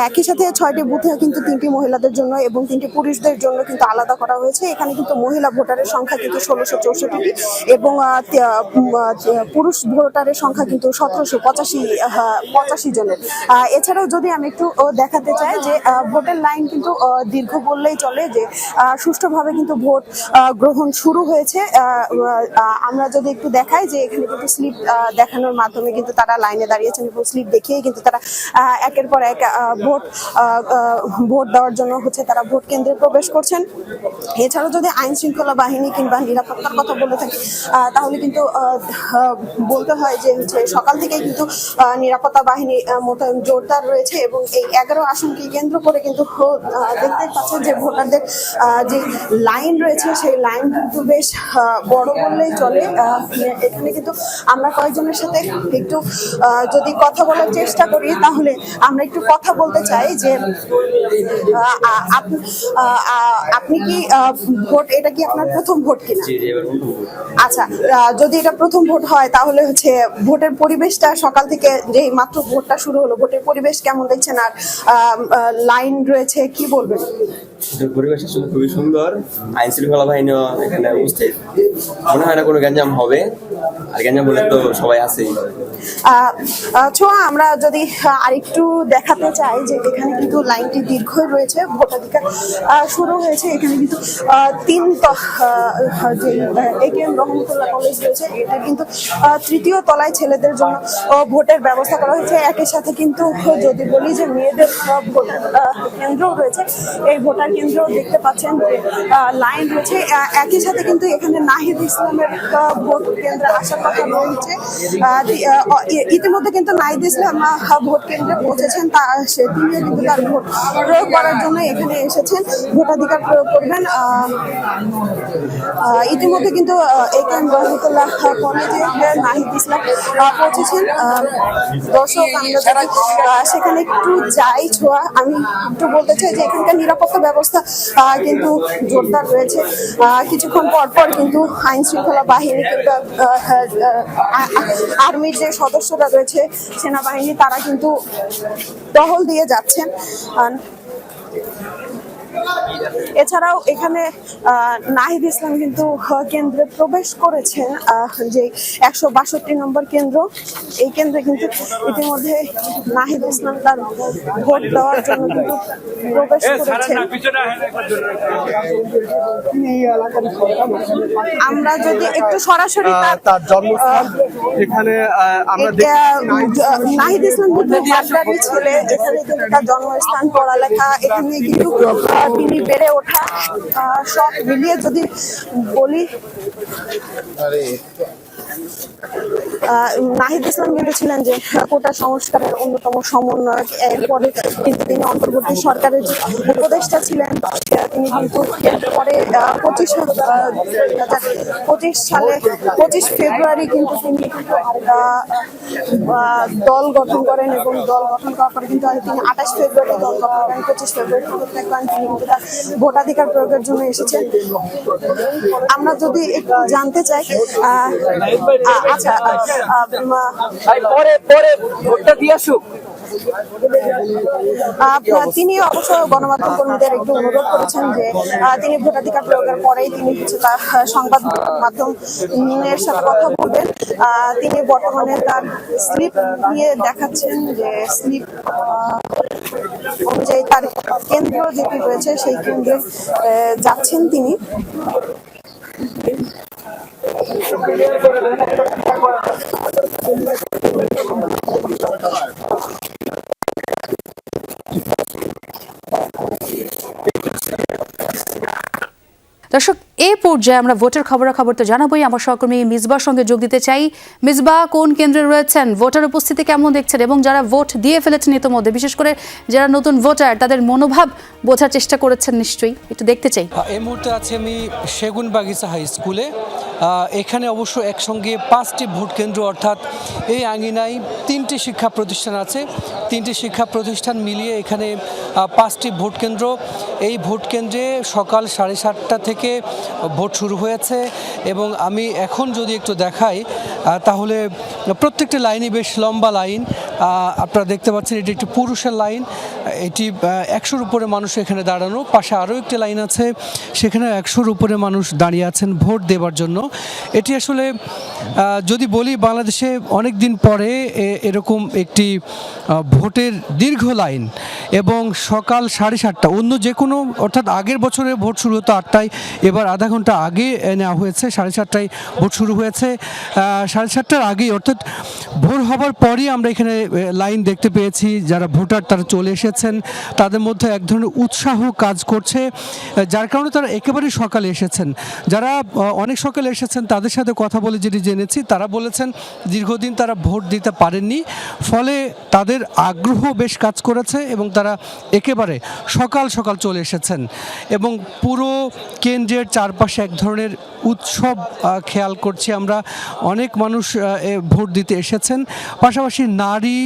একই সাথে 6টি বুথে কিন্তু 3টি মহিলাদের জন্য এবং 3টি পুরুষদের জন্য কিন্তু আলাদা করা হয়েছে। এখানে কিন্তু মহিলা ভোটারের সংখ্যা কিন্তু 1664টি এবং পুরুষ ভোটারের সংখ্যা কিন্তু 1785 জনের। এছাড়াও যদি আমি একটু দেখাতে চাই যে ভোটের লাইন কিন্তু দীর্ঘ বললেই চলে, যে সুষ্ঠুভাবে কিন্তু ভোট গ্রহণ শুরু হয়েছে। আমরা যদি একটু দেখাই যে এখানে কিন্তু স্লিপ দেখানোর মাধ্যমে কিন্তু তারা লাইনে দাঁড়িয়েছেন এবং স্লিপ দেখিয়েই কিন্তু তারা একের পর এক ভোট দেওয়ার জন্য হচ্ছে তারা ভোট কেন্দ্রে প্রবেশ করছেন। এছাড়াও যদি আইন শৃঙ্খলা বাহিনী কিংবা নিরাপত্তার কথা বলে থাকি তাহলে কিন্তু বলতে হয় যে হচ্ছে সকাল থেকেই কিন্তু নিরাপত্তা বাহিনী মোতায়েন জোরদার রয়েছে এবং এই 11 আসনকে কেন্দ্র করে কিন্তু দেখতে পাচ্ছেন যে ভোটারদের যে লাইন রয়েছে সেই লাইন কিন্তু বেশ বড় বললেই চলে। এখানে কিন্তু আমরা কয়েকজনের সাথে একটু যদি কথা বলার চেষ্টা করি তাহলে আমরা একটু কথা বলতে চাই যে আপনি কি ভোট, এটা কি আপনার প্রথম ভোট কিনা? আচ্ছা, যদি এটা প্রথম ভোট হয় তাহলে হচ্ছে ভোটের পরিবেশটা সকাল থেকে যে মাত্র ভোটটা শুরু হলো, ভোটের পরিবেশ কেমন দেখছেন? আর লাইন রয়েছে, কি বলবেন? পরিবেশ আসলে খুবই সুন্দর। আইন শৃঙ্খলা বাহিনী এখানে উপস্থিত, মনে হয় না কোনো গ্যাঞ্জাম হবে, আর গ্যাঞ্জাম হলে তো সবাই আছেই। ছোঁয়া, আমরা যদি আরেকটু দেখাতে চাই যে এখানে কিন্তু লাইনটি দীর্ঘই রয়েছে, ভোটাধিকার শুরু হয়েছে। এখানে কিন্তু যে AKM রহমতুল্লাহ কলেজ রয়েছে এটা কিন্তু 3য় তলায় ছেলেদের জন্য ভোটের ব্যবস্থা করা হয়েছে। একই সাথে কিন্তু যদি বলি যে মেয়েদের ভোটার কেন্দ্রও রয়েছে, এই ভোটার কেন্দ্র দেখতে পাচ্ছেন যে লাইন রয়েছে। একই সাথে কিন্তু এখানে নাহিদ ইসলামের ভোট কেন্দ্রে আসার কথা রয়েছে। ইতিমধ্যে কিন্তু নাহিদ ইসলাম ভোট কেন্দ্রে পৌঁছেছেন, তিনিও কিন্তু তার ভোট প্রয়োগ করার জন্য এখানে এসেছেন, ভোটাধিকার প্রয়োগ করবেন। ইতিমধ্যে কিন্তু একেএম রহমতুল্লাহ কলেজে নাহিদ ইসলাম পৌঁছেছেন। দর্শক আমরা যদি সেখানে একটু যাই ছোঁয়া, আমি একটু বলতে চাই যে এখানকার নিরাপত্তা ব্যবস্থা কিন্তু জোরদার রয়েছে। কিছুক্ষণ পর পর কিন্তু আইন শৃঙ্খলা বাহিনী কিন্তু আর্মির যে সদস্যরা রয়েছে, সেনাবাহিনী, তারা কিন্তু টহল দিয়ে যাচ্ছেন। এছাড়াও এখানে নাহিদ ইসলাম কিন্তু কেন্দ্রে প্রবেশ করেছেন, যে 162 নম্বর কেন্দ্র, এই কেন্দ্রে কিন্তু ইতিমধ্যে নাহিদ ইসলাম তার ভোট দেওয়ার জন্য কিন্তু প্রবেশ করেছেন। আমরা যদি একটু সরাসরি তার জন্মস্থান এখানে নাহিদ ইসলাম কিন্তু হাটগাড়ির ছেলে, এখানে কিন্তু তার জন্মস্থান, পড়ালেখা, এখানে কিন্তু তিনি বেড়ে ওঠা, সব মিলিয়ে যদি বলি নাহিদ ইসলাম কিন্তু ছিলেন যে কোটা সংস্কারের অন্যতম সমন্বয়ক। এরপরে কিন্তু তিনি অন্তর্বর্তী সরকারের যে উপদেষ্টা ছিলেন। তিনি কিন্তু এরপরে 2025 সালে 25 ফেব্রুয়ারি কিন্তু তিনি দল গঠন করেন, এবং দল গঠন করার পরে কিন্তু তিনি 28 ফেব্রুয়ারি দল গঠন করেন। 25 ফেব্রুয়ারি পদত্যাগ করেন। তিনি কিন্তু তার ভোটাধিকার প্রয়োগের জন্য এসেছেন। আমরা যদি একটু জানতে চাই, আচ্ছা তিনি অবশ্য গণমাধ্যম কর্মীদের একটু অনুরোধ করেছেন যে তিনি ভোটাধিকার প্রয়োগের পরেই তিনি হচ্ছে তার সংবাদ মাধ্যমের সাথে কথা বলবেন। তিনি বর্তমানে তার স্লিপ নিয়ে দেখাচ্ছেন, যে স্লিপ অনুযায়ী তার কেন্দ্র যেটি রয়েছে সেই কেন্দ্রে যাচ্ছেন তিনি। দর্শক, এই পর্যায়ে আমরা ভোটের খবরাখবর তো জানাবোই। আমার সহকর্মী মিসবার সঙ্গে যোগ দিতে চাই। মিসবা, কোন কেন্দ্রে রয়েছেন, ভোটার উপস্থিতি কেমন দেখছেন, এবং যারা ভোট দিয়ে ফেলেছেন ইতিমধ্যে, বিশেষ করে যারা নতুন ভোটার, তাদের মনোভাব বোঝার চেষ্টা করেছেন নিশ্চয়ই, একটু দেখতে চাই। এই মুহূর্তে আছি আমি সেগুন বাগিচা হাই স্কুলে। এখানে অবশ্য একসঙ্গে 5টি ভোট কেন্দ্র, অর্থাৎ এই আঙিনায় 3টি শিক্ষা প্রতিষ্ঠান আছে। 3টি শিক্ষা প্রতিষ্ঠান মিলিয়ে এখানে 5টি ভোট কেন্দ্র। এই ভোট কেন্দ্রে সকাল 7:30টা থেকে ভোট শুরু হয়েছে, এবং আমি এখন যদি একটু দেখাই তাহলে প্রত্যেকটি লাইনই বেশ লম্বা লাইন। আপনারা দেখতে পাচ্ছেন এটি একটি পুরুষের লাইন, এটি 100-র উপরে মানুষ এখানে দাঁড়ানো। পাশে আরও একটি লাইন আছে, সেখানে 100-র উপরে মানুষ দাঁড়িয়ে আছেন ভোট দেবার জন্য। এটি আসলে যদি বলি, বাংলাদেশে অনেক দিন পরে এরকম একটি ভোটের দীর্ঘ লাইন, এবং সকাল 7:30টা, অন্য যে কোনো, অর্থাৎ আগের বছরে ভোট শুরু হতো 8টায়, এবার আধা ঘন্টা আগে নেওয়া হয়েছে। 7:30টায় ভোট শুরু হয়েছে। 7:30টার আগেই, অর্থাৎ ভোর হবার পরই আমরা এখানে লাইন দেখতে পেয়েছি। যারা ভোটার তারা চলে এসেছেন, তাদের মধ্যে এক ধরনের উৎসাহ কাজ করছে, যার কারণে তারা একেবারেই সকালে এসেছেন। যারা অনেক সকালে এসেছেন তাদের সাথে কথা বলে যেটি জেনেছি, তারা বলেছেন দীর্ঘদিন তারা ভোট দিতে পারেননি, ফলে তাদের আগ্রহ বেশ কাজ করেছে, এবং তারা একেবারে সকাল সকাল চলে এসেছেন। এবং পুরো কেন্দ্রের চারপাশে এক ধরনের উৎসব খেয়াল করছি আমরা। অনেক মানুষ ভোট দিতে এসেছেন, পাশাপাশি নারী,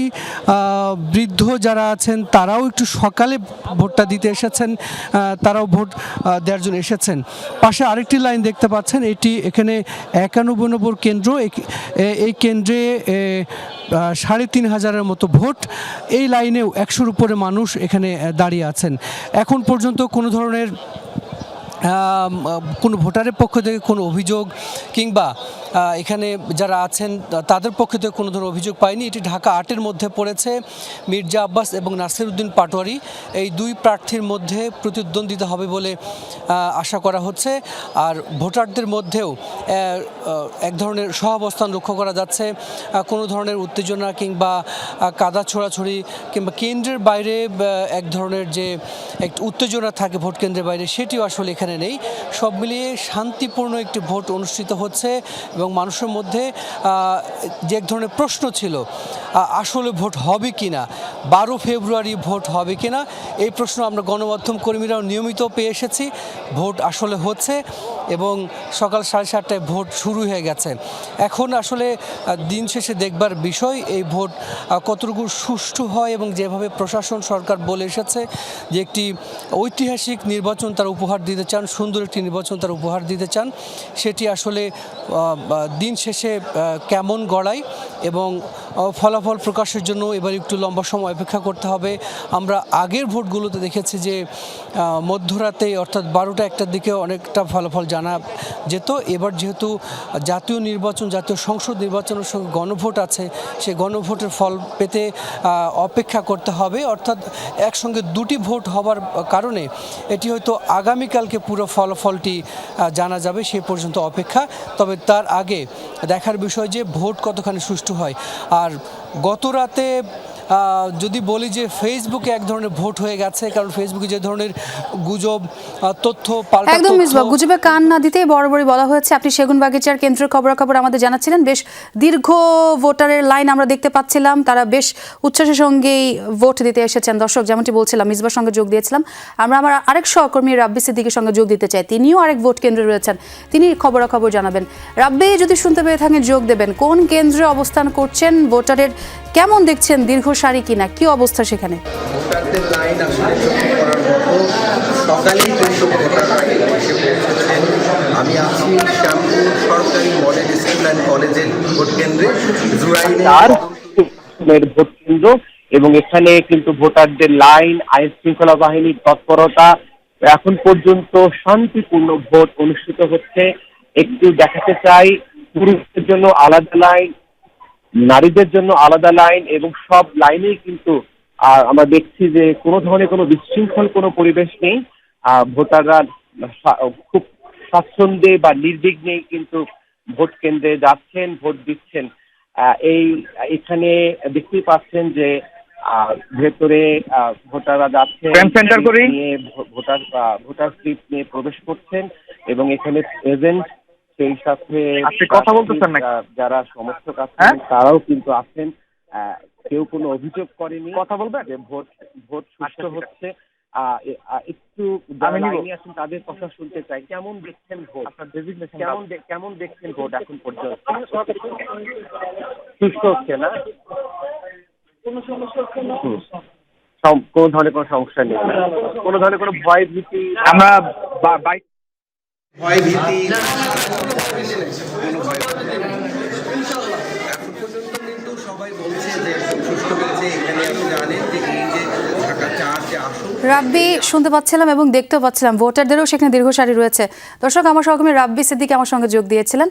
বৃদ্ধ যারা আছেন তারাও একটু সকালে ভোটটা দিতে এসেছেন, তারাও ভোট দেওয়ার জন্য এসেছেন। পাশে আরেকটি লাইন দেখতে পাচ্ছেন, এটি এখানে 91 নম্বর কেন্দ্র। এই কেন্দ্রে 3,500-এর মতো ভোট। এই লাইনেও 100-র উপরে মানুষ এখানে দাঁড়িয়ে আছেন। এখন পর্যন্ত কোনো ধরনের কোনো ভোটারের পক্ষ থেকে কোনো অভিযোগ কিংবা এখানে যারা আছেন তাদের পক্ষ থেকে কোনো ধরনের অভিযোগ পাইনি। এটি ঢাকা ৮-এর মধ্যে পড়েছে। মির্জা আব্বাস এবং নাসিরউদ্দিন পাটোয়ারি এই দুই প্রার্থীর মধ্যে প্রতিদ্বন্দ্বিতা হবে বলে আশা করা হচ্ছে। আর ভোটারদের মধ্যেও এক ধরনের সহাবস্থান লক্ষ্য করা যাচ্ছে। কোনো ধরনের উত্তেজনা কিংবা কাদা ছোড়াছড়ি কিংবা কেন্দ্রের বাইরে এক ধরনের যে একটু উত্তেজনা থাকে ভোট কেন্দ্রের বাইরে, সেটিও আসলে এখানে নেই। সব মিলিয়ে শান্তিপূর্ণ একটি ভোট অনুষ্ঠিত হচ্ছে এবং মানুষের মধ্যে যে এক ধরনের প্রশ্ন ছিল আসলে ভোট হবে কিনা, 12 ফেব্রুয়ারি ভোট হবে কিনা, এই প্রশ্ন আমরা গণমাধ্যম কর্মীরাও নিয়মিত পেয়ে এসেছি। ভোট আসলে হচ্ছে এবং সকাল 7:30টায় ভোট শুরু হয়ে গেছে। এখন আসলে দিন শেষে দেখবার বিষয় এই ভোট কতটুকু সুষ্ঠু হয় এবং যেভাবে প্রশাসন সরকার বলে এসেছে যে একটি ঐতিহাসিক নির্বাচন তারা উপহার দিতে চান, সুন্দর একটি নির্বাচন তারা উপহার দিতে চান, সেটি আসলে দিন শেষে কেমন গড়ায় এবং ফলাফল প্রকাশের জন্য এবার একটু লম্বা সময় অপেক্ষা করতে হবে। আমরা আগের ভোটগুলোতে দেখেছি যে মধ্যরাতে অর্থাৎ 12টা-1টার দিকে অনেকটা ফলাফল জানা যেত। এবার যেহেতু জাতীয় নির্বাচন, জাতীয় সংসদ নির্বাচনের সঙ্গে গণভোট আছে, সেই গণভোটের ফল পেতে অপেক্ষা করতে হবে। অর্থাৎ একসঙ্গে দুটি ভোট হবার কারণে এটি হয়তো আগামীকালকে পুরো ফলাফলটি জানা যাবে, সেই পর্যন্ত অপেক্ষা। তবে তার আগে দেখার বিষয় যে ভোট কতখানি সুষ্ঠু হয়। আর গত রাতে যদি বলি যে ফেসবুকে এক ধরনের ভোট হয়ে গেছে, কারণ ফেসবুকে যে ধরনের গুজব তথ্য পাল্টা একদম মিসবাহ, গুজবে কান না দিতেই বরাবরই বলা হয়েছে। আপনি সেগুনবাগিচার কেন্দ্রের খবরাখবর আমাদের জানাচ্ছিলেন। বেশ দীর্ঘ ভোটারের লাইন আমরা দেখতে পাচ্ছিলাম, তারা বেশ উচ্ছ্বাসের সঙ্গেই ভোট দিতে এসেছেন। দর্শক, যেমনটি বলছিলাম, মিসবার সঙ্গে যোগ দিয়েছিলাম আমরা। আমার আরেক সহকর্মী রাব্বি সিদ্দিকীর সঙ্গে যোগ দিতে চাই, তিনিও আরেক ভোট কেন্দ্রে রয়েছেন, তিনি খবরাখবর জানাবেন। রাব্বি, যদি শুনতে পেয়ে থাকেন যোগ দেবেন। কোন কেন্দ্রে অবস্থান করছেন? ভোটারের কেমন দেখছেন? দীর্ঘ সারি কিনা, কি অবস্থা সেখানে? ভোটারদের লাইন আসলে চোখে পড়ার মতো। সকালেই কিন্তু ভোটাররা এসে পৌঁছেছেন। আমি আছি শ্যামপুর সরকারি মডেল স্কুল অ্যান্ড কলেজের ভোট কেন্দ্রে, জুরাইনের ভোট কেন্দ্র, এবং এখানে কিন্তু ভোটারদের লাইন, আইন শৃঙ্খলা বাহিনীর তৎপরতা, এখন পর্যন্ত শান্তিপূর্ণ ভোট অনুষ্ঠিত হচ্ছে। একটু দেখাতে চাই, পুরুষদের জন্য আলাদা লাইন, নারীদের জন্য আলাদা লাইন, এবং সব লাইনেই কিন্তু আমরা দেখছি যে কোনো ধরনের কোনো বিশৃঙ্খল কোনো পরিবেশ নেই। ভোটাররা খুব স্বাচ্ছন্দ্যে বা নির্বিঘ্নেই কিন্তু ভোট কেন্দ্রে যাচ্ছেন, ভোট দিচ্ছেন। এখানে দেখতেই পাচ্ছেন যে ভেতরে ভোটাররা যাচ্ছেন, নিয়ে ভোটার স্লিপ নিয়ে প্রবেশ করছেন, এবং এখানে এজেন্ট, সেই সাথে কথা বলতেছেন না যারা সমর্থক আছেন তারাও কিন্তু আছেন। কেউ কোনো অভিযোগ করেনি। কথা বলবেন যে ভোট সুষ্ঠু হচ্ছে। একটু যারা লাইনে আছেন তাদের কথা শুনতে চাই। কেমন দেখছেন ভোট? কেমন দেখছেন ভোট এখন পর্যন্ত? সুষ্ঠু হচ্ছে না? কোনো সমস্যা হচ্ছে না? কোনো ধরনের কোনো সমস্যা নেই, কোনো ধরনের কোনো ভয় ভীতি আমরা ভয় ভীতি এখন পর্যন্ত কিন্তু সবাই বলছে যে সুষ্ঠু হয়েছে। এখানে আপনি জানেন যে এই যে ঢাকা 4 যে আসন, রাব্বি শুনতে পাচ্ছিলাম এবং দেখতেও পাচ্ছিলাম ভোটারদেরও সেখানে দীর্ঘ সারি রয়েছে। দর্শক, আমার সহকর্মী রাব্বি সিদ্দিকী আমার সঙ্গে যোগ দিয়েছিলেন।